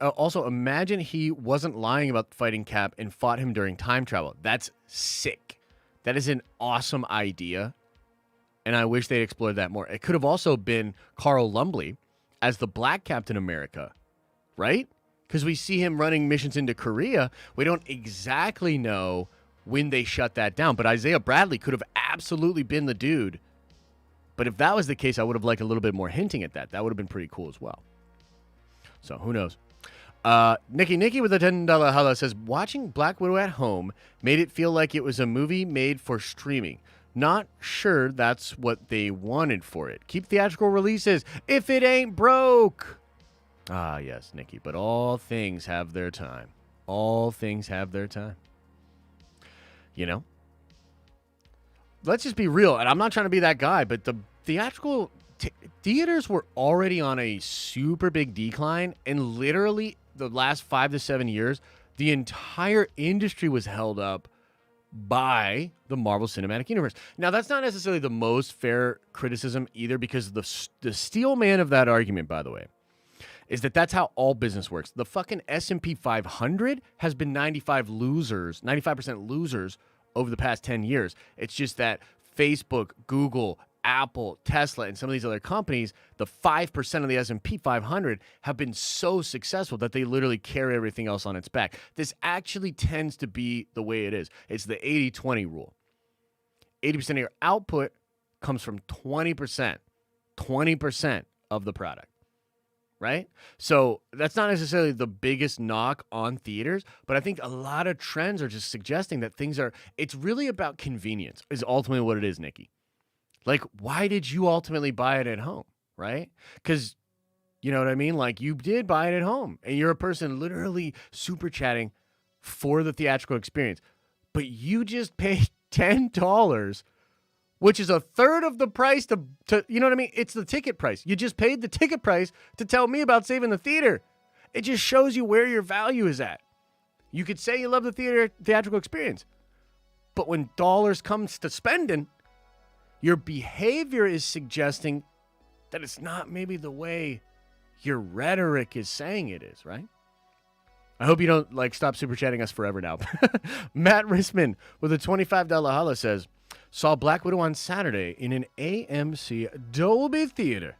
he wasn't lying about fighting Cap and fought him during time travel. That's sick. That is an awesome idea. And I wish they'd explored that more. It could have also been Carl Lumbly as the Black Captain America, right? Because we see him running missions into Korea. We don't exactly know when they shut that down. But Isaiah Bradley could have absolutely been the dude. But if that was the case, I would have liked a little bit more hinting at that. That would have been pretty cool as well. So who knows? Nikki with a $10 holla says, watching Black Widow at home made it feel like it was a movie made for streaming. Not sure that's what they wanted for it. Keep theatrical releases if it ain't broke. Ah, yes, Nikki, but all things have their time. All things have their time. You know? Let's just be real, and I'm not trying to be that guy, but the theatrical theaters were already on a super big decline, and literally the last 5 to 7 years, the entire industry was held up by the Marvel Cinematic Universe. Now, that's not necessarily the most fair criticism either, because the steel man of that argument, by the way, is that that's how all business works. The fucking S&P 500 has been 95% losers over the past 10 years. It's just that Facebook, Google, Apple, Tesla, and some of these other companies, the 5% of the S&P 500 have been so successful that they literally carry everything else on its back. This actually tends to be the way it is. It's the 80-20 rule. 80% of your output comes from 20% of the product, right? So that's not necessarily the biggest knock on theaters, but I think a lot of trends are just suggesting that it's really about convenience is ultimately what it is, Nikki. Like, why did you ultimately buy it at home, right? Because, you know what I mean? Like, you did buy it at home, and you're a person literally super chatting for the theatrical experience. But you just paid $10, which is a third of the price to you know what I mean? It's the ticket price. You just paid the ticket price to tell me about saving the theater. It just shows you where your value is at. You could say you love the theatrical experience, but when dollars comes to spending, your behavior is suggesting that it's not maybe the way your rhetoric is saying it is, right? I hope you don't stop super chatting us forever now. Matt Risman with a $25 holla says, saw Black Widow on Saturday in an AMC Dolby Theater.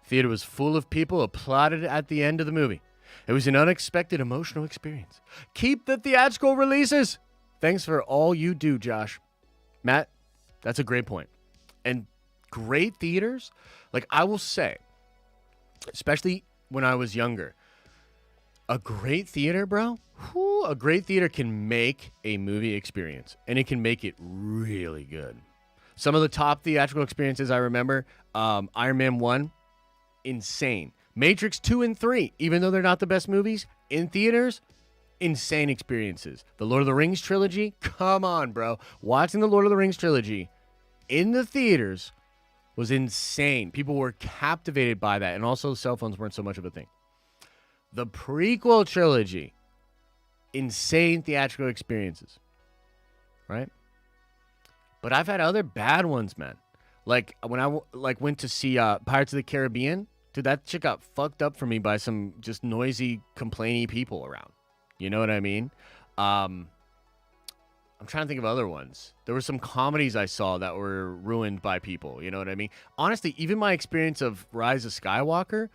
Theater was full of people applauded at the end of the movie. It was an unexpected emotional experience. Keep the theatrical releases. Thanks for all you do, Josh. Matt, that's a great point. And great theaters, like I will say, especially when I was younger, a great theater, bro, a great theater can make a movie experience, and it can make it really good. Some of the top theatrical experiences I remember, Iron Man 1, insane. Matrix 2 and 3, even though they're not the best movies, in theaters, insane experiences. The Lord of the Rings trilogy, come on, bro. Watching the Lord of the Rings trilogy in the theaters was insane. People were captivated by that, and also cell phones weren't so much of a thing. The prequel trilogy, insane theatrical experiences, right? But I've had other bad ones, man. Like when I went to see Pirates of the Caribbean, dude, that shit got fucked up for me by some just noisy, complainy people around. You know what I mean? I'm trying to think of other ones. There were some comedies I saw that were ruined by people. You know what I mean? Honestly, even my experience of Rise of Skywalker,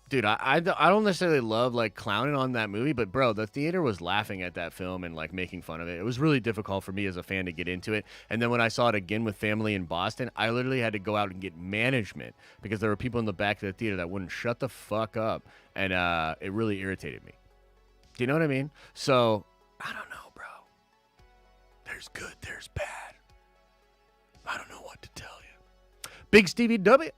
dude, I don't necessarily love clowning on that movie, but bro, the theater was laughing at that film and making fun of it. It was really difficult for me as a fan to get into it. And then when I saw it again with family in Boston, I literally had to go out and get management because there were people in the back of the theater that wouldn't shut the fuck up, and it really irritated me. Do you know what I mean? So I don't know, bro. There's good, there's bad. I don't know what to tell you. Big Stevie W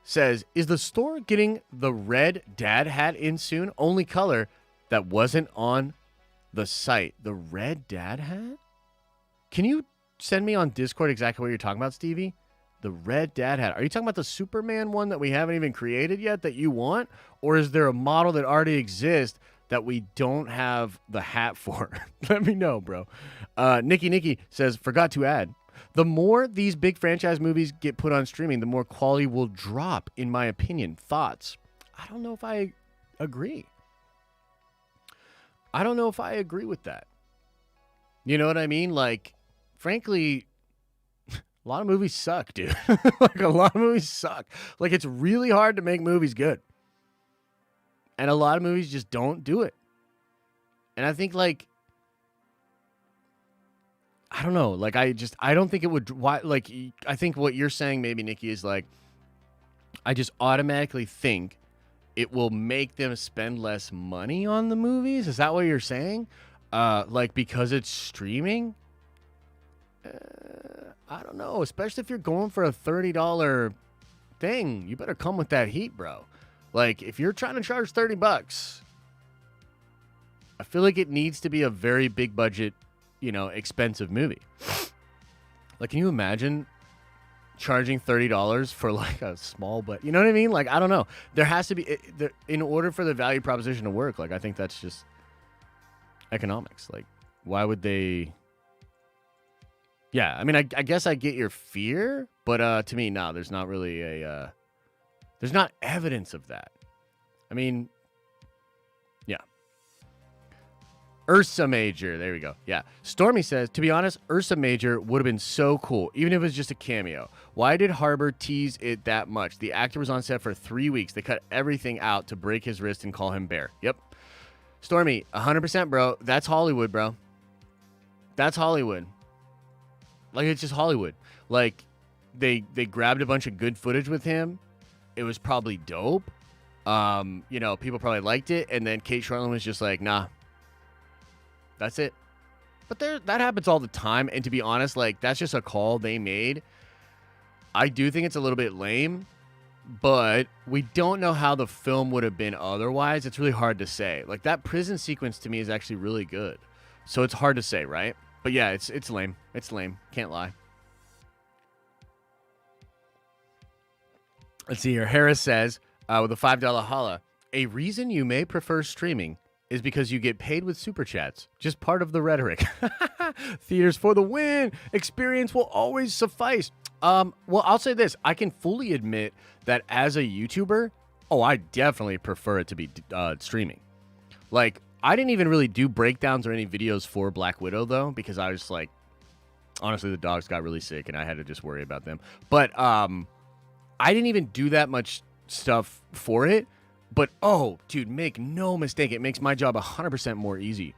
says, is the store getting the red dad hat in soon? Only color that wasn't on the site. The red dad hat? Can you send me on Discord exactly what you're talking about, Stevie? The red dad hat. Are you talking about the Superman one that we haven't even created yet that you want? Or is there a model that already exists that we don't have the hat for? Let me know, bro. Nikki says, forgot to add, the more these big franchise movies get put on streaming, the more quality will drop, in my opinion. Thoughts? I don't know if I agree. I don't know if I agree with that. You know what I mean? Frankly, a lot of movies suck, dude. A lot of movies suck. It's really hard to make movies good. And a lot of movies just don't do it. And I think, I don't know. Like, I don't think it would. Why? Like, I think what you're saying, maybe Nikki, is like, I just automatically think it will make them spend less money on the movies. Is that what you're saying? Like, because it's streaming. I don't know. Especially if you're going for a $30 thing, you better come with that heat, bro. Like, if you're trying to charge $30, I feel like it needs to be a very big budget, expensive movie. Like, can you imagine charging $30 for like a small, but you know what I mean? Like, I don't know. There has to be, in order for the value proposition to work. Like, I think that's just economics. Like, why would they? Yeah, I mean, I guess I get your fear, but to me, no, there's not really there's not evidence of that. I mean, yeah. Ursa Major, there we go. Yeah, Stormy says, to be honest, Ursa Major would have been so cool, even if it was just a cameo. Why did Harbor tease it that much? The actor was on set for 3 weeks. They cut everything out to break his wrist and call him Bear. Yep. Stormy, 100%, bro. That's Hollywood, bro. That's Hollywood. Like, it's just Hollywood. Like, they grabbed a bunch of good footage with him. It was probably dope. People probably liked it. And then Kate Shortland was just like, nah. That's it. But that happens all the time. And to be honest, like, that's just a call they made. I do think it's a little bit lame. But we don't know how the film would have been otherwise. It's really hard to say. Like, that prison sequence to me is actually really good. So it's hard to say, right? But yeah, it's lame. It's lame. Can't lie. Let's see here. Harris says, with a $5 holla, a reason you may prefer streaming is because you get paid with super chats. Just part of the rhetoric. Theaters for the win. Experience will always suffice. Well, I'll say this. I can fully admit that as a YouTuber, I definitely prefer it to be streaming. Like, I didn't even really do breakdowns or any videos for Black Widow, though, because I was like, honestly, the dogs got really sick and I had to just worry about them. But I didn't even do that much stuff for it. But, dude, make no mistake, it makes my job 100% more easy.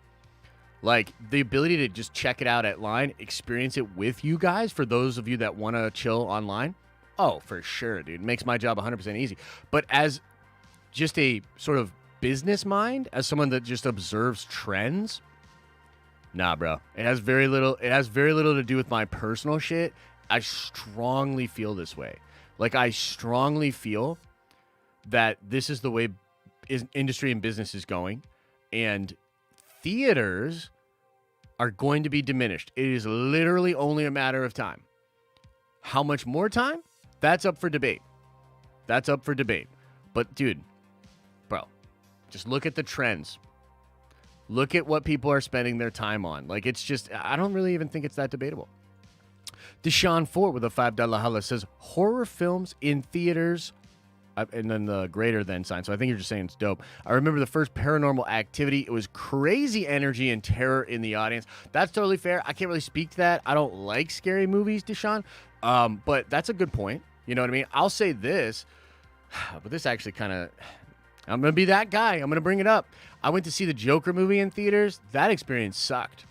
Like, the ability to just check it out at line, experience it with you guys, for those of you that want to chill online, for sure, dude. It makes my job 100% easy. But as just a sort of business mind, as someone that just observes trends, nah, bro. It has very little to do with my personal shit. I strongly feel this way. Like, I strongly feel that this is the way industry and business is going, and theaters are going to be diminished. It is literally only a matter of time. How much more time? That's up for debate. But, dude, bro, just look at the trends. Look at what people are spending their time on. Like, it's just, I don't really even think it's that debatable. Deshaun Ford with a $5 holla says, horror films in theaters, and then the greater than sign. So I think you're just saying it's dope. I remember the first Paranormal Activity. It was crazy energy and terror in the audience. That's totally fair. I can't really speak to that. I don't like scary movies, Deshaun. But that's a good point. You know what I mean? I'll say this, but this actually kind of, I'm going to be that guy. I'm going to bring it up. I went to see the Joker movie in theaters. That experience sucked.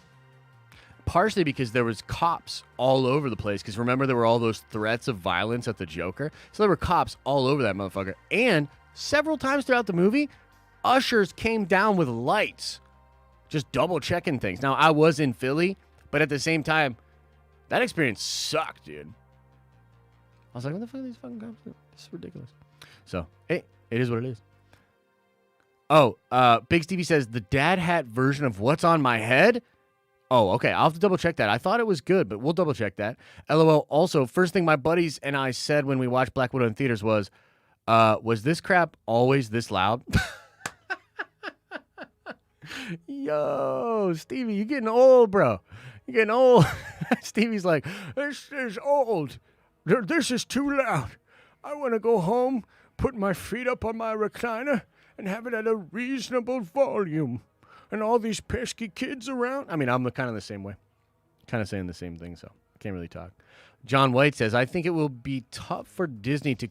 Partially because there was cops all over the place. Because remember, there were all those threats of violence at the Joker. So there were cops all over that motherfucker. And several times throughout the movie, ushers came down with lights, just double checking things. Now, I was in Philly, but at the same time, that experience sucked, dude. I was like, what the fuck are these fucking cops doing? This is ridiculous. So, hey, it is what it is. Big Stevie says, the dad hat version of What's on My Head? Oh, okay. I'll have to double check that. I thought it was good, but we'll double check that. LOL. Also, first thing my buddies and I said when we watched Black Widow in theaters was this crap always this loud? Yo, Stevie, you're getting old, bro. You're getting old. Stevie's like, this is old. This is too loud. I want to go home, put my feet up on my recliner, and have it at a reasonable volume. And all these pesky kids around. I mean, I'm kind of the same way. Kind of saying the same thing, so I can't really talk. John White says, I think it will be tough for Disney to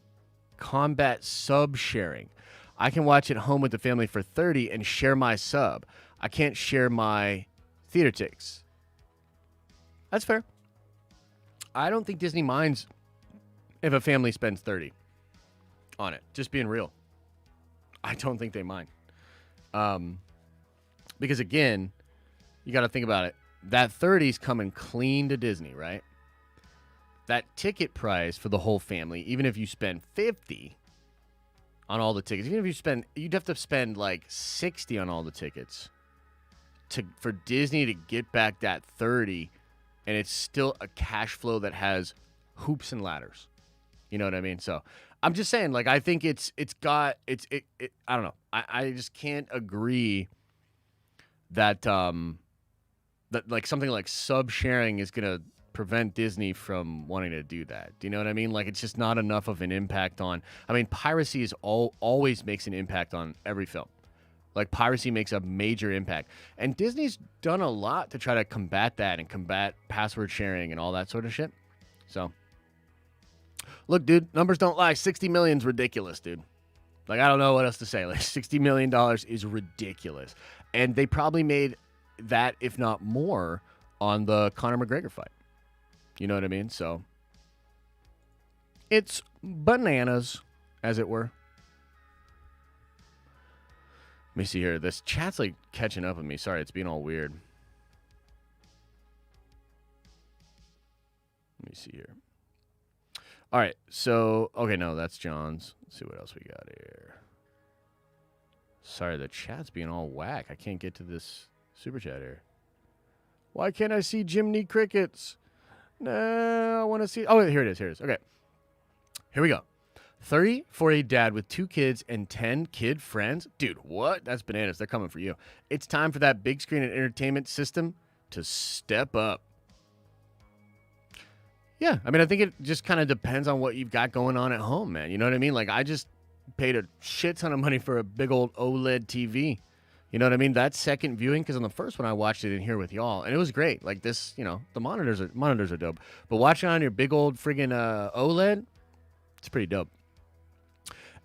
combat sub sharing. I can watch at home with the family for $30 and share my sub. I can't share my theater tickets. That's fair. I don't think Disney minds if a family spends 30 on it. Just being real. I don't think they mind. Because again, you got to think about it. That 30's coming clean to Disney, right? That ticket price for the whole family, even if you spend 50 on all the tickets, even if you spend, you'd have to spend like 60 on all the tickets for Disney to get back that 30, and it's still a cash flow that has hoops and ladders. You know what I mean? So I'm just saying, like, I think it I don't know. I just can't agree that that like something like sub sharing is gonna prevent Disney from wanting to do that. Do you know what I mean? Like, it's just not enough of an impact on. I mean, piracy is always makes an impact on every film. Like, piracy makes a major impact, and Disney's done a lot to try to combat that and combat password sharing and all that sort of shit. So, look, dude, numbers don't lie. 60 million's ridiculous, dude. Like, I don't know what else to say. Like, $60 million is ridiculous, and they probably made that, if not more, on the Conor McGregor fight. You know what I mean? So, it's bananas, as it were. Let me see here. This chat's like catching up with me. Sorry, it's being all weird. Let me see here. All right. So, okay, no, that's John's. Let's see what else we got here. Sorry, the chat's being all whack. I can't get to this super chat here. Why can't I see Jiminy Crickets? No, I want to see. Oh, here it is. Here it is. Okay. Here we go. 30 for a dad with 2 kids and 10 kid friends. Dude, what? That's bananas. They're coming for you. It's time for that big screen and entertainment system to step up. Yeah, I mean, I think it just kind of depends on what you've got going on at home, man. You know what I mean? Like, I just paid a shit ton of money for a big old OLED TV. You know what I mean? That second viewing, because on the first one I watched it in here with y'all, and it was great. Like, this, you know, the monitors are dope. But watching on your big old friggin' OLED, it's pretty dope.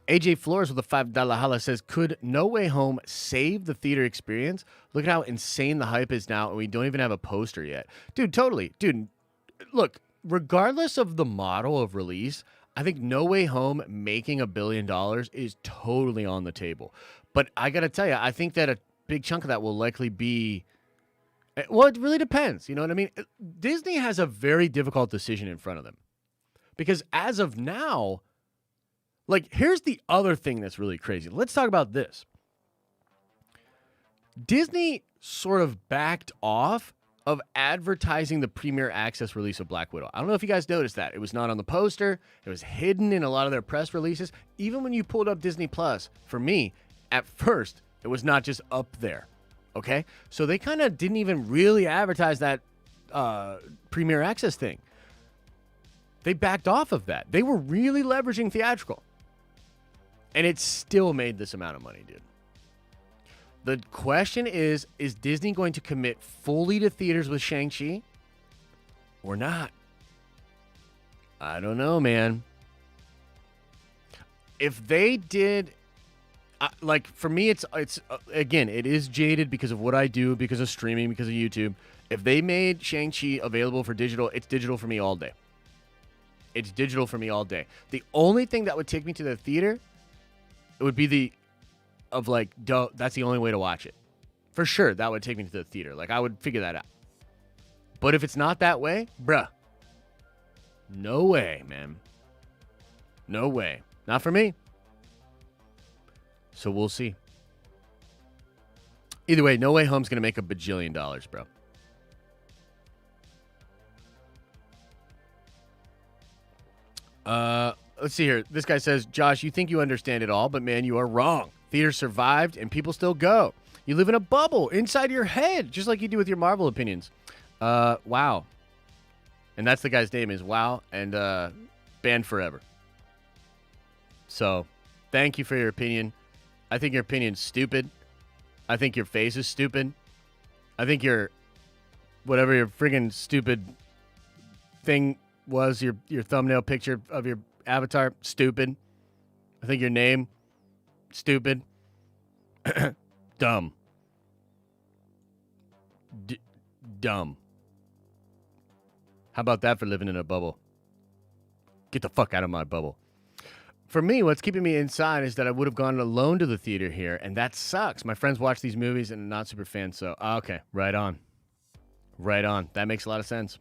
AJ Flores with a $5 holla says, could No Way Home save the theater experience? Look at how insane the hype is now, and we don't even have a poster yet. Dude, totally. Dude, look, regardless of the model of release, I think No Way Home making $1 billion is totally on the table. But I got to tell you, I think that a big chunk of that will likely be, well, it really depends. You know what I mean? Disney has a very difficult decision in front of them. Because as of now, like, here's the other thing that's really crazy. Let's talk about this. Disney sort of backed off of advertising the Premier Access release of Black Widow. I don't know if you guys noticed that. It was not on the poster. It was hidden in a lot of their press releases. Even when you pulled up Disney Plus, for me, at first, it was not just up there. Okay? So they kind of didn't even really advertise that Premier Access thing. They backed off of that. They were really leveraging theatrical. And it still made this amount of money, dude. The question is Disney going to commit fully to theaters with Shang-Chi or not? I don't know, man. If they did, like, for me, it's again, it is jaded because of what I do, because of streaming, because of YouTube. If they made Shang-Chi available for digital, it's digital for me all day. It's digital for me all day. The only thing that would take me to the theater, it would be that's the only way to watch it. For sure, that would take me to the theater. Like, I would figure that out. But if it's not that way, bruh, no way, man. No way. Not for me. So we'll see. Either way, No Way Home's going to make $1 bajillion, bro. Let's see here. This guy says, Josh, you think you understand it all, but man, you are wrong. Theaters survived and people still go. You live in a bubble inside your head, just like you do with your Marvel opinions. Wow. And that's the guy's name is Wow, and banned forever. So, thank you for your opinion. I think your opinion's stupid. I think your face is stupid. I think whatever your friggin' stupid thing was, your thumbnail picture of your avatar, stupid. I think your name, stupid. Dumb. Dumb. How about that for living in a bubble? Get the fuck out of my bubble. For me, what's keeping me inside is that I would have gone alone to the theater here, and that sucks. My friends watch these movies and I'm not super fans, so okay, right on. Right on. That makes a lot of sense.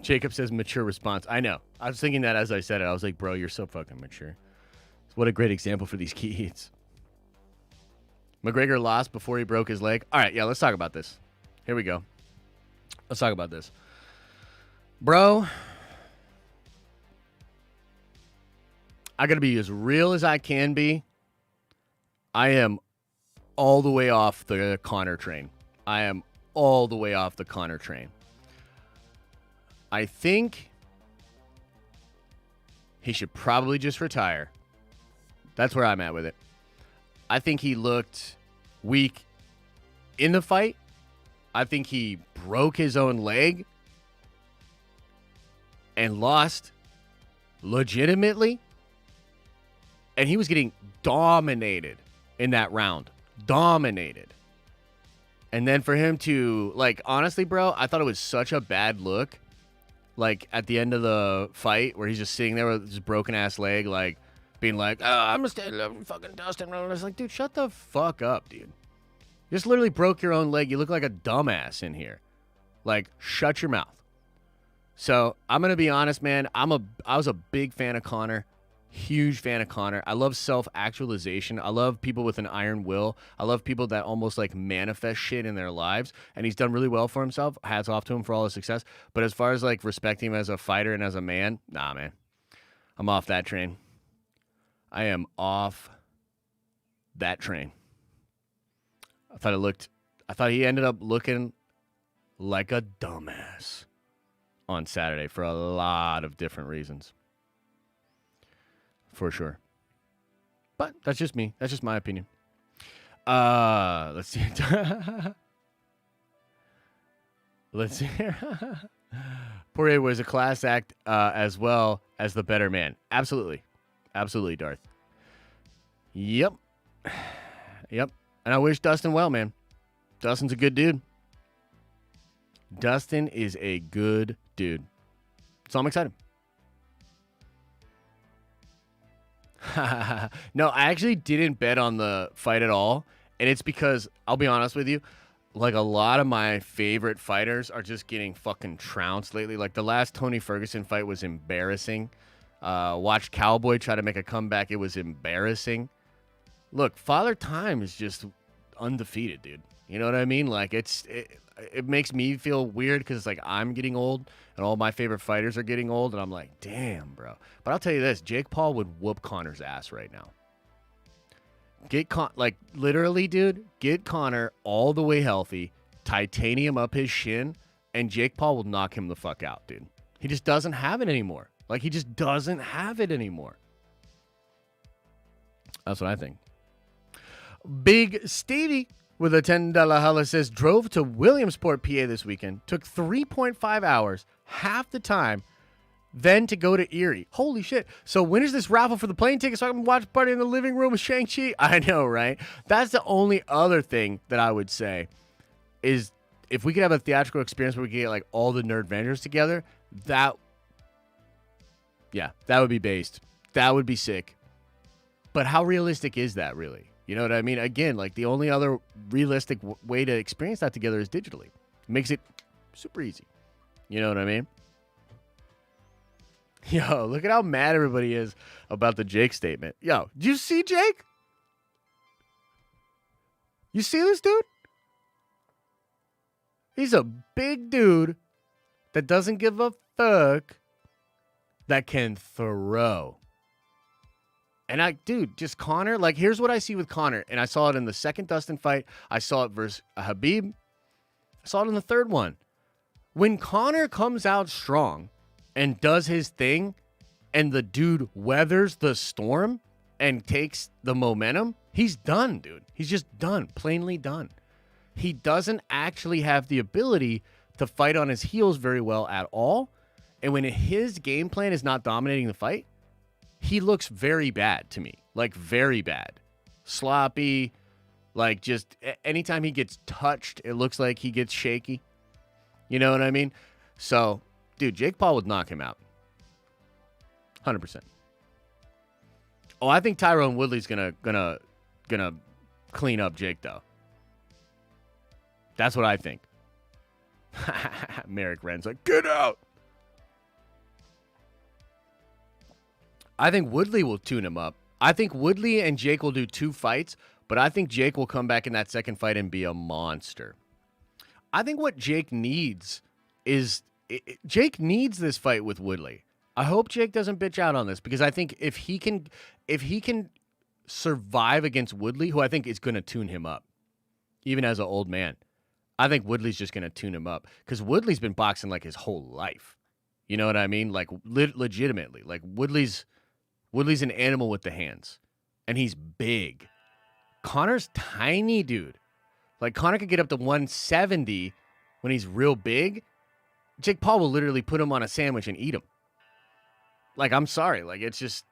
Jacob says mature response. I know. I was thinking that as I said it. I was like, bro, you're so fucking mature. What a great example for these kids. McGregor lost before he broke his leg. All right, yeah, let's talk about this. Here we go. Let's talk about this. Bro, I got to be as real as I can be. I am all the way off the Conor train. I am all the way off the Conor train. I think he should probably just retire. That's where I'm at with it. I think he looked weak in the fight. I think he broke his own leg and lost legitimately. And he was getting dominated in that round. Dominated. And then for him to, like, honestly, bro, I thought it was such a bad look. Like, at the end of the fight, where he's just sitting there with his broken-ass leg, like, being like, oh, I'm going to stay fucking Dustin. I was like, dude, shut the fuck up, dude. You just literally broke your own leg. You look like a dumbass in here. Like, shut your mouth. So, I'm going to be honest, man. I was a big fan of Conor. Huge fan of Conor. I love self-actualization. I love people with an iron will. I love people that almost like manifest shit in their lives. And he's done really well for himself. Hats off to him for all his success. But as far as like respecting him as a fighter and as a man, nah, man. I'm off that train. I am off that train. I thought he ended up looking like a dumbass on Saturday for a lot of different reasons. For sure. But that's just me. That's just my opinion. Let's see. Let's see here. Poirier was a class act as well as the better man. Absolutely. Absolutely, Darth. Yep. Yep. And I wish Dustin well, man. Dustin's a good dude. Dustin is a good dude. So I'm excited. No, I actually didn't bet on the fight at all. And it's because, I'll be honest with you, like a lot of my favorite fighters are just getting fucking trounced lately. Like the last Tony Ferguson fight was embarrassing. Watched Cowboy try to make a comeback. It was embarrassing. Look, Father Time is just undefeated, dude. You know what I mean? Like it makes me feel weird because it's like I'm getting old and all my favorite fighters are getting old. And I'm like, damn, bro. But I'll tell you this. Jake Paul would whoop Conor's ass right now. Literally, dude, get Conor all the way healthy, titanium up his shin, and Jake Paul will knock him the fuck out, dude. He just doesn't have it anymore. Like, he just doesn't have it anymore. That's what I think. Big Stevie with a $10 holla says, drove to Williamsport, PA this weekend. Took 3.5 hours, half the time, then to go to Erie. Holy shit. So when is this raffle for the plane ticket so I can watch Party in the Living Room with Shang-Chi? I know, right? That's the only other thing that I would say is if we could have a theatrical experience where we could get like all the nerd vendors together, that would be based. That would be sick. But how realistic is that really? You know what I mean? Again, like the only other realistic way to experience that together is digitally. It makes it super easy. You know what I mean? Yo, look at how mad everybody is about the Jake statement. Yo, do you see Jake? You see this dude? He's a big dude that doesn't give a fuck that can throw. And just Conor, like, here's what I see with Conor. And I saw it in the second Dustin fight. I saw it versus Habib. I saw it in the third one. When Conor comes out strong and does his thing, and the dude weathers the storm and takes the momentum, he's done, dude. He's just done, plainly done. He doesn't actually have the ability to fight on his heels very well at all. And when his game plan is not dominating the fight, he looks very bad to me. Like, very bad. Sloppy. Like, just anytime he gets touched, it looks like he gets shaky. You know what I mean? So, dude, Jake Paul would knock him out. 100%. Oh, I think Tyrone Woodley's gonna clean up Jake, though. That's what I think. Merrick Wren's like, get out! I think Woodley will tune him up. I think Woodley and Jake will do 2 fights, but I think Jake will come back in that second fight and be a monster. I think what Jake needs is... Jake needs this fight with Woodley. I hope Jake doesn't bitch out on this, because I think if he can survive against Woodley, who I think is going to tune him up, even as an old man, I think Woodley's just going to tune him up, because Woodley's been boxing like his whole life. You know what I mean? Like legitimately, like Woodley's an animal with the hands, and he's big. Connor's tiny, dude. Like, Connor could get up to 170 when he's real big. Jake Paul will literally put him on a sandwich and eat him. Like, I'm sorry. Like, it's just...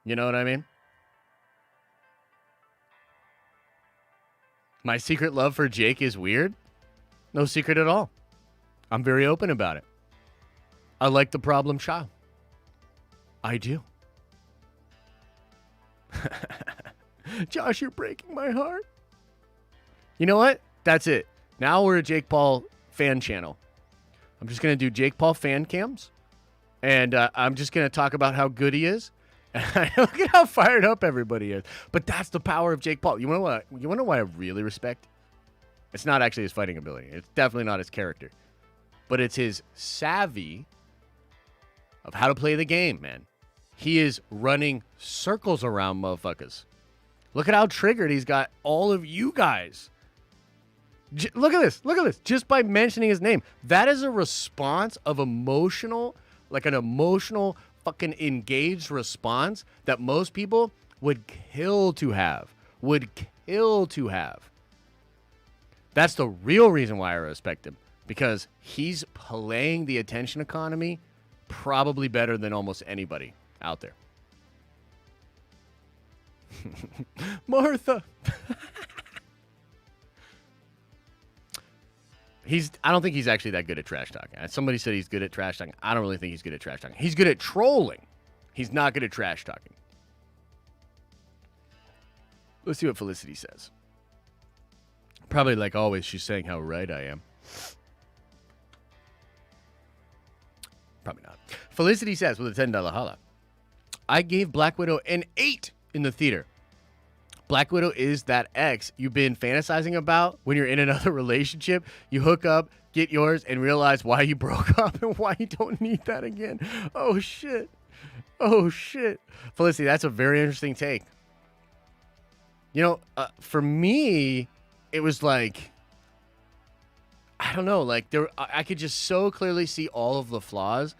You know what I mean? My secret love for Jake is weird? No secret at all. I'm very open about it. I like the problem child. I do. Josh, you're breaking my heart. You know what? That's it. Now we're a Jake Paul fan channel. I'm just going to do Jake Paul fan cams. And I'm just going to talk about how good he is. Look at how fired up everybody is. But that's the power of Jake Paul. You want to know why I really respect? It's not actually his fighting ability. It's definitely not his character. But it's his savvy of how to play the game, man. He is running circles around motherfuckers. Look at how triggered he's got all of you guys. Look at this. Look at this. Just by mentioning his name. That is a response of emotional, like an emotional fucking engaged response that most people would kill to have. That's the real reason why I respect him. Because he's playing the attention economy probably better than almost anybody out there. Martha. I don't think he's actually that good at trash talking. Somebody said he's good at trash talking. I don't really think he's good at trash talking. He's good at trolling. He's not good at trash talking. Let's see what Felicity says. Probably like always, she's saying how right I am. Probably not. Felicity says with a $10 holla, I gave Black Widow an 8 in the theater. Black Widow is that ex you've been fantasizing about when you're in another relationship. You hook up, get yours, and realize why you broke up and why you don't need that again. Oh, shit. Felicity, that's a very interesting take. You know, for me, it was like, I don't know, like I could just so clearly see all of the flaws.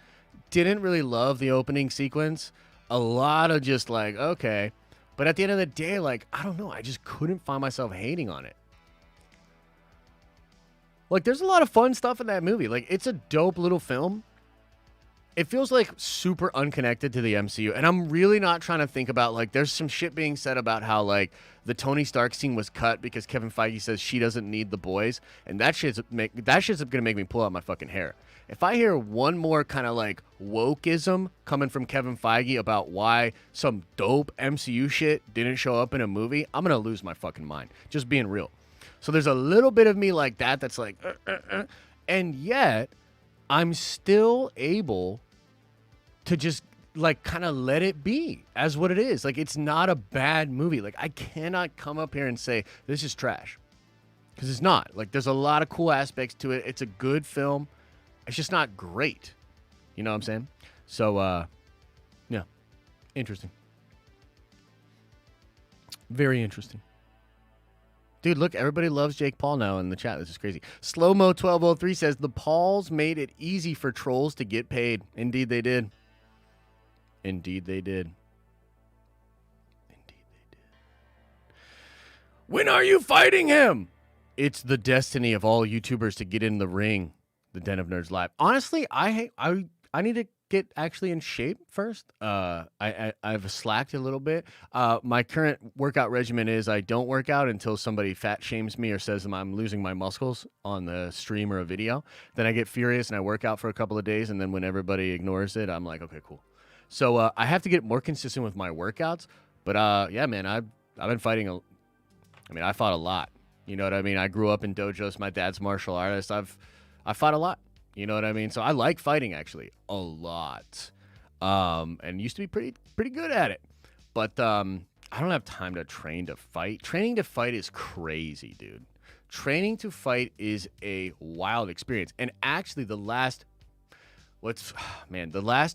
Didn't really love the opening sequence. A lot of just like, okay. But at the end of the day, like, I don't know. I just couldn't find myself hating on it. Like, there's a lot of fun stuff in that movie. Like, it's a dope little film. It feels like super unconnected to the MCU. And I'm really not trying to think about, like, there's some shit being said about how, like, the Tony Stark scene was cut because Kevin Feige says she doesn't need the boys. And that shit's going to make me pull out my fucking hair. If I hear one more kind of, like, wokeism coming from Kevin Feige about why some dope MCU shit didn't show up in a movie, I'm going to lose my fucking mind. Just being real. So there's a little bit of me like that that's like, and yet I'm still able to just like kind of let it be as what it is. Like, it's not a bad movie. Like, I cannot come up here and say this is trash, because it's not. Like, there's a lot of cool aspects to it. It's a good film. It's just not great. You know what I'm saying? So, yeah, interesting. Very interesting. Dude, look, everybody loves Jake Paul now in the chat. This is crazy. Slowmo1203 says, the Pauls made it easy for trolls to get paid. Indeed, they did. Indeed, they did. Indeed, they did. When are you fighting him? It's the destiny of all YouTubers to get in the ring. The Den of Nerds Live. Honestly, I need to get actually in shape first. I've slacked a little bit. My current workout regimen is I don't work out until somebody fat shames me or says I'm losing my muscles on the stream or a video. Then I get furious and I work out for a couple of days, and then when everybody ignores it, I'm like, okay, cool. So I have to get more consistent with my workouts. But yeah, man, I've been fighting. I fought a lot. You know what I mean? I grew up in dojos. My dad's martial artist. I fought a lot. You know what I mean? So I like fighting actually a lot, and used to be pretty good at it. But I don't have time to train to fight. Training to fight is crazy, dude. Training to fight is a wild experience. And actually, the last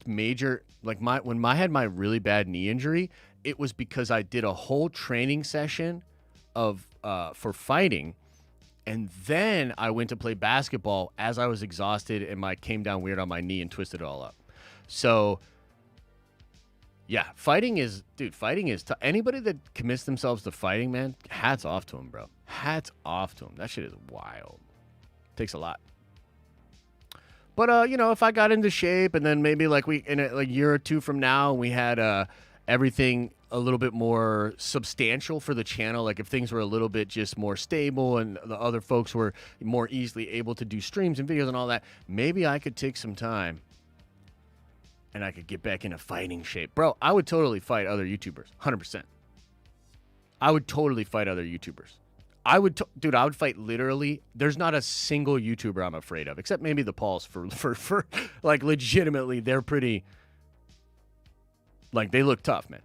major, like when I had my really bad knee injury, it was because I did a whole training session of for fighting. And then I went to play basketball as I was exhausted, and came down weird on my knee and twisted it all up. So, yeah, fighting is anybody that commits themselves to fighting, man, hats off to them, bro. Hats off to them. That shit is wild. Takes a lot. But, if I got into shape and then maybe in a year or two from now, we had everything a little bit more substantial for the channel, like if things were a little bit just more stable and the other folks were more easily able to do streams and videos and all that, maybe I could take some time and I could get back into fighting shape. Bro, I would totally fight other YouTubers, 100%. I would totally fight other YouTubers. I would fight literally. There's not a single YouTuber I'm afraid of, except maybe the Pauls for like legitimately, they're pretty, like they look tough, man.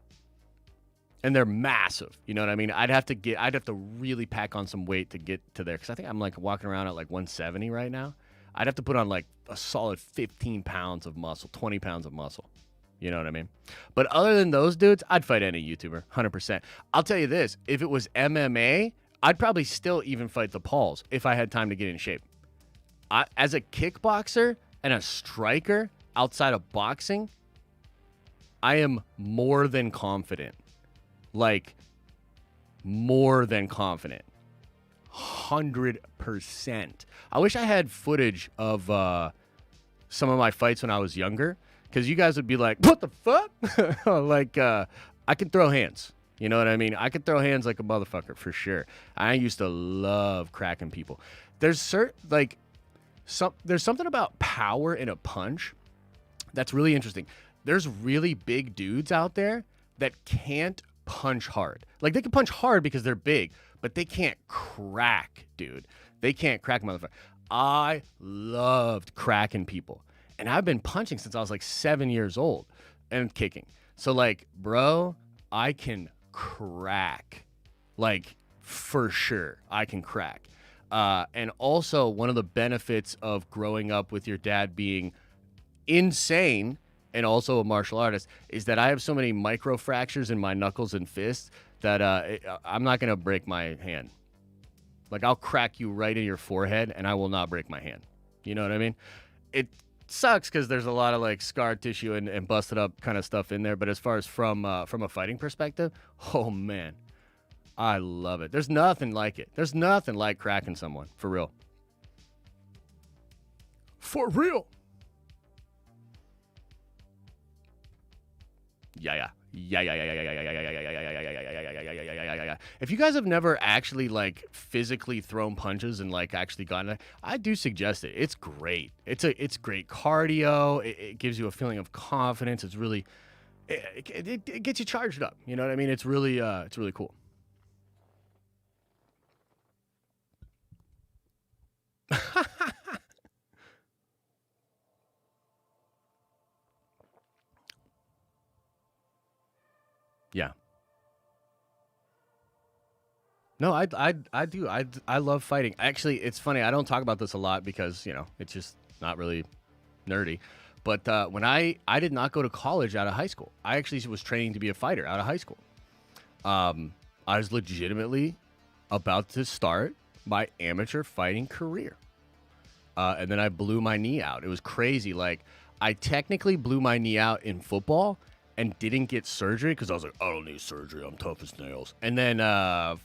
And they're massive. You know what I mean? I'd have to really pack on some weight to get to there. Because I think I'm like walking around at like 170 right now. I'd have to put on like a solid 15 pounds of muscle, 20 pounds of muscle. You know what I mean? But other than those dudes, I'd fight any YouTuber, 100%. I'll tell you this. If it was MMA, I'd probably still even fight the Pauls if I had time to get in shape. As a kickboxer and a striker outside of boxing, I am more than confident. Like, more than confident. 100%. I wish I had footage of some of my fights when I was younger, because you guys would be like, what the fuck? I can throw hands. You know what I mean? I could throw hands like a motherfucker, for sure. I used to love cracking people. There's something about power in a punch that's really interesting. There's really big dudes out there that can't punch hard. Like, they can punch hard because they're big, but they can't crack, dude. They can't crack, motherfucker. I loved cracking people. And I've been punching since I was like 7 years old and kicking. So, like, bro, I can crack. Like, for sure, I can crack. And also, one of the benefits of growing up with your dad being insane and also a martial artist is that I have so many micro fractures in my knuckles and fists that I'm not going to break my hand. Like, I'll crack you right in your forehead and I will not break my hand. You know what I mean? It sucks because there's a lot of like scar tissue and busted up kind of stuff in there. But as far as from a fighting perspective, oh man, I love it. There's nothing like it. There's nothing like cracking someone, for real. For real. Yeah. If you guys have never actually like physically thrown punches and like actually gotten it, I do suggest it. It's great. It's great cardio. It gives you a feeling of confidence. It's really, it gets you charged up. You know what I mean? It's really cool. Yeah. No, I do. I love fighting. Actually, it's funny. I don't talk about this a lot because, you know, it's just not really nerdy. But when I did not go to college out of high school. I actually was training to be a fighter out of high school. I was legitimately about to start my amateur fighting career. And then I blew my knee out. It was crazy. Like, I technically blew my knee out in football and didn't get surgery because I was like, I don't need surgery. I'm tough as nails. And then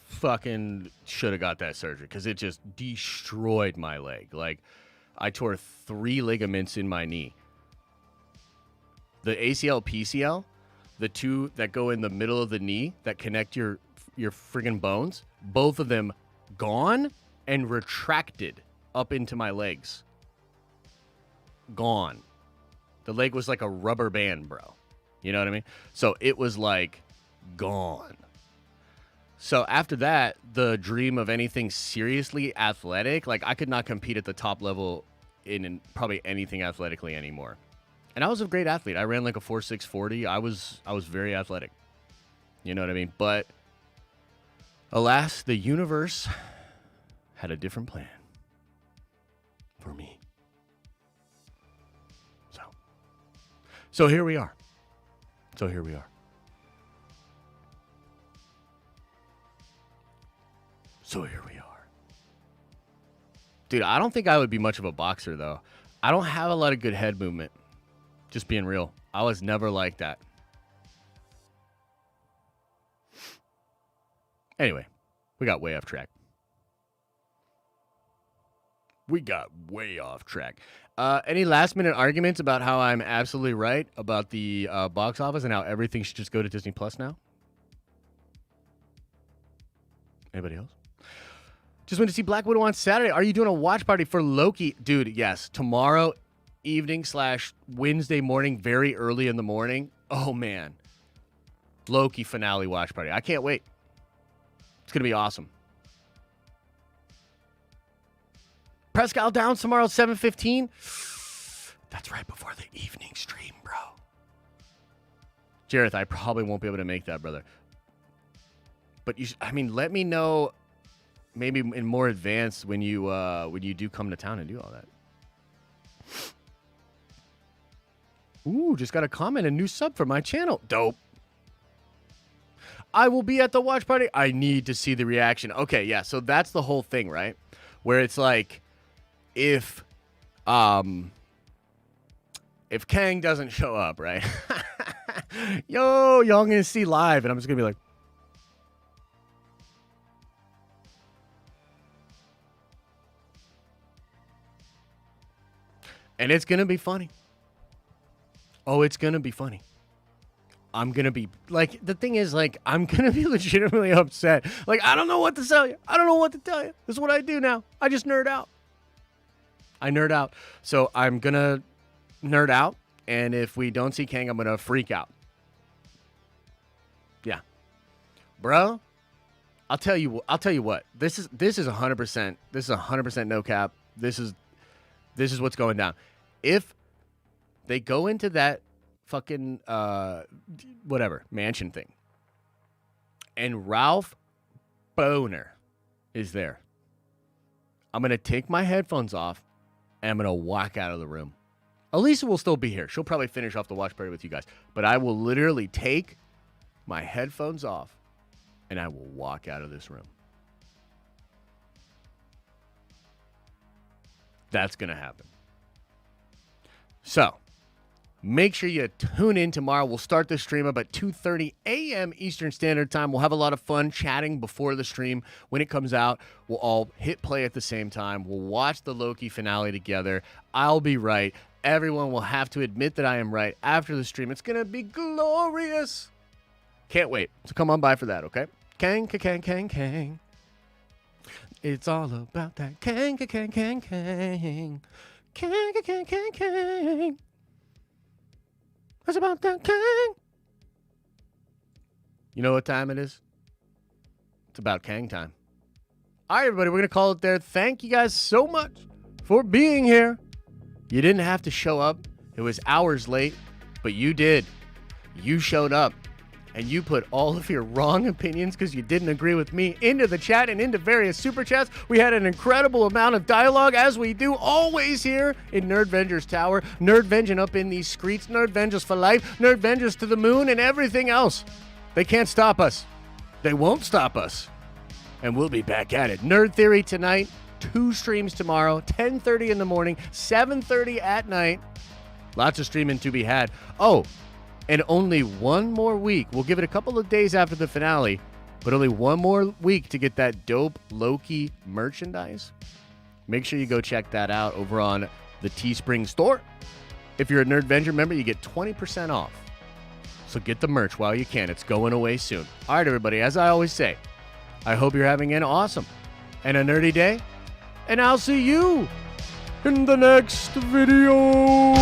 fucking should have got that surgery because it just destroyed my leg. Like, I tore 3 ligaments in my knee. The ACL, PCL, the two that go in the middle of the knee that connect your friggin' bones, both of them gone and retracted up into my legs. Gone. The leg was like a rubber band, bro. You know what I mean? So it was like gone. So after that, the dream of anything seriously athletic, like I could not compete at the top level in probably anything athletically anymore. And I was a great athlete. I ran like a 4.6 40. I was very athletic. You know what I mean? But alas, the universe had a different plan for me. So here we are. Dude, I don't think I would be much of a boxer, though. I don't have a lot of good head movement. Just being real. I was never like that. Anyway, we got way off track. Any last-minute arguments about how I'm absolutely right about the box office and how everything should just go to Disney Plus now? Anybody else? Just went to see Black Widow on Saturday. Are you doing a watch party for Loki? Dude, yes. Tomorrow evening / Wednesday morning, very early in the morning. Oh, man. Loki finale watch party. I can't wait. It's going to be awesome. Prescal Downs tomorrow at 7:15. That's right before the evening stream, bro. Jareth, I probably won't be able to make that, brother. But let me know maybe in more advance when you do come to town and do all that. Ooh, just got a comment, a new sub for my channel. Dope. I will be at the watch party. I need to see the reaction. Okay, yeah, so that's the whole thing, right? Where it's like, if Kang doesn't show up, right? Y'all gonna see live, and I'm just gonna be like, and it's gonna be funny. Oh, it's gonna be funny. I'm gonna be like, the thing is, like, I'm gonna be legitimately upset. Like, I don't know what to tell you. I don't know what to tell you. This is what I do now. I just nerd out. I nerd out. So I'm going to nerd out. And if we don't see Kang, I'm going to freak out. Yeah. Bro, I'll tell you what. This is 100%. This is 100% no cap. This is what's going down. If they go into that fucking mansion thing, and Ralph Boner is there, I'm going to take my headphones off and I'm going to walk out of the room. Elisa will still be here. She'll probably finish off the watch party with you guys. But I will literally take my headphones off and I will walk out of this room. That's going to happen. So, make sure you tune in tomorrow. We'll start the stream up at 2:30 a.m. Eastern Standard Time. We'll have a lot of fun chatting before the stream. When it comes out, we'll all hit play at the same time. We'll watch the Loki finale together. I'll be right. Everyone will have to admit that I am right after the stream. It's going to be glorious. Can't wait. So come on by for that, okay? Kang, Kang, Kang, Kang. It's all about that Kang, Kang, Kang, Kang. Kang, Kang, Kang, Kang. It's about that Kang. You know what time it is? It's about Kang time. All right, everybody, we're going to call it there. Thank you guys so much for being here. You didn't have to show up. It was hours late, but you did. You showed up, and you put all of your wrong opinions because you didn't agree with me into the chat and into various super chats. We had an incredible amount of dialogue, as we do always here in Nerdvengers Tower. Nerdvenging up in these streets. Nerdvengers for life. Nerdvengers to the moon and everything else. They can't stop us. They won't stop us. And we'll be back at it. Nerd Theory tonight. 2 streams tomorrow. 10:30 in the morning. 7:30 at night. Lots of streaming to be had. Oh, and only one more week. We'll give it a couple of days after the finale, but only one more week to get that dope Loki merchandise. Make sure you go check that out over on the Teespring store. If you're a Nerdvenger member, you get 20% off. So get the merch while you can. It's going away soon. All right, everybody, as I always say, I hope you're having an awesome and a nerdy day, and I'll see you in the next video.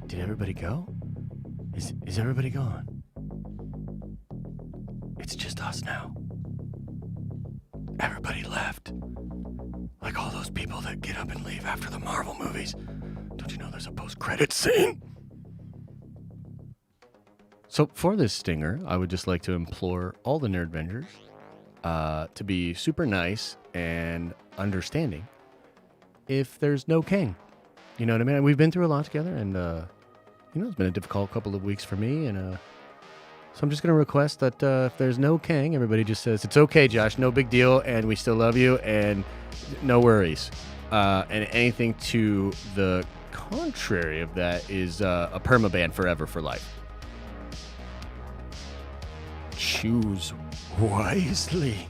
Did everybody go? Is everybody gone? It's just us now. Everybody left. Like all those people that get up and leave after the Marvel movies. Don't you know there's a post-credit scene? So for this stinger, I would just like to implore all the Nerdvengers to be super nice and understanding if there's no Kang. You know what I mean? We've been through a lot together, and it's been a difficult couple of weeks for me, and so I'm just going to request that if there's no Kang, everybody just says, it's okay, Josh, no big deal, and we still love you, and no worries. And anything to the contrary of that is a permaban forever for life. Choose wisely.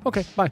Okay, bye.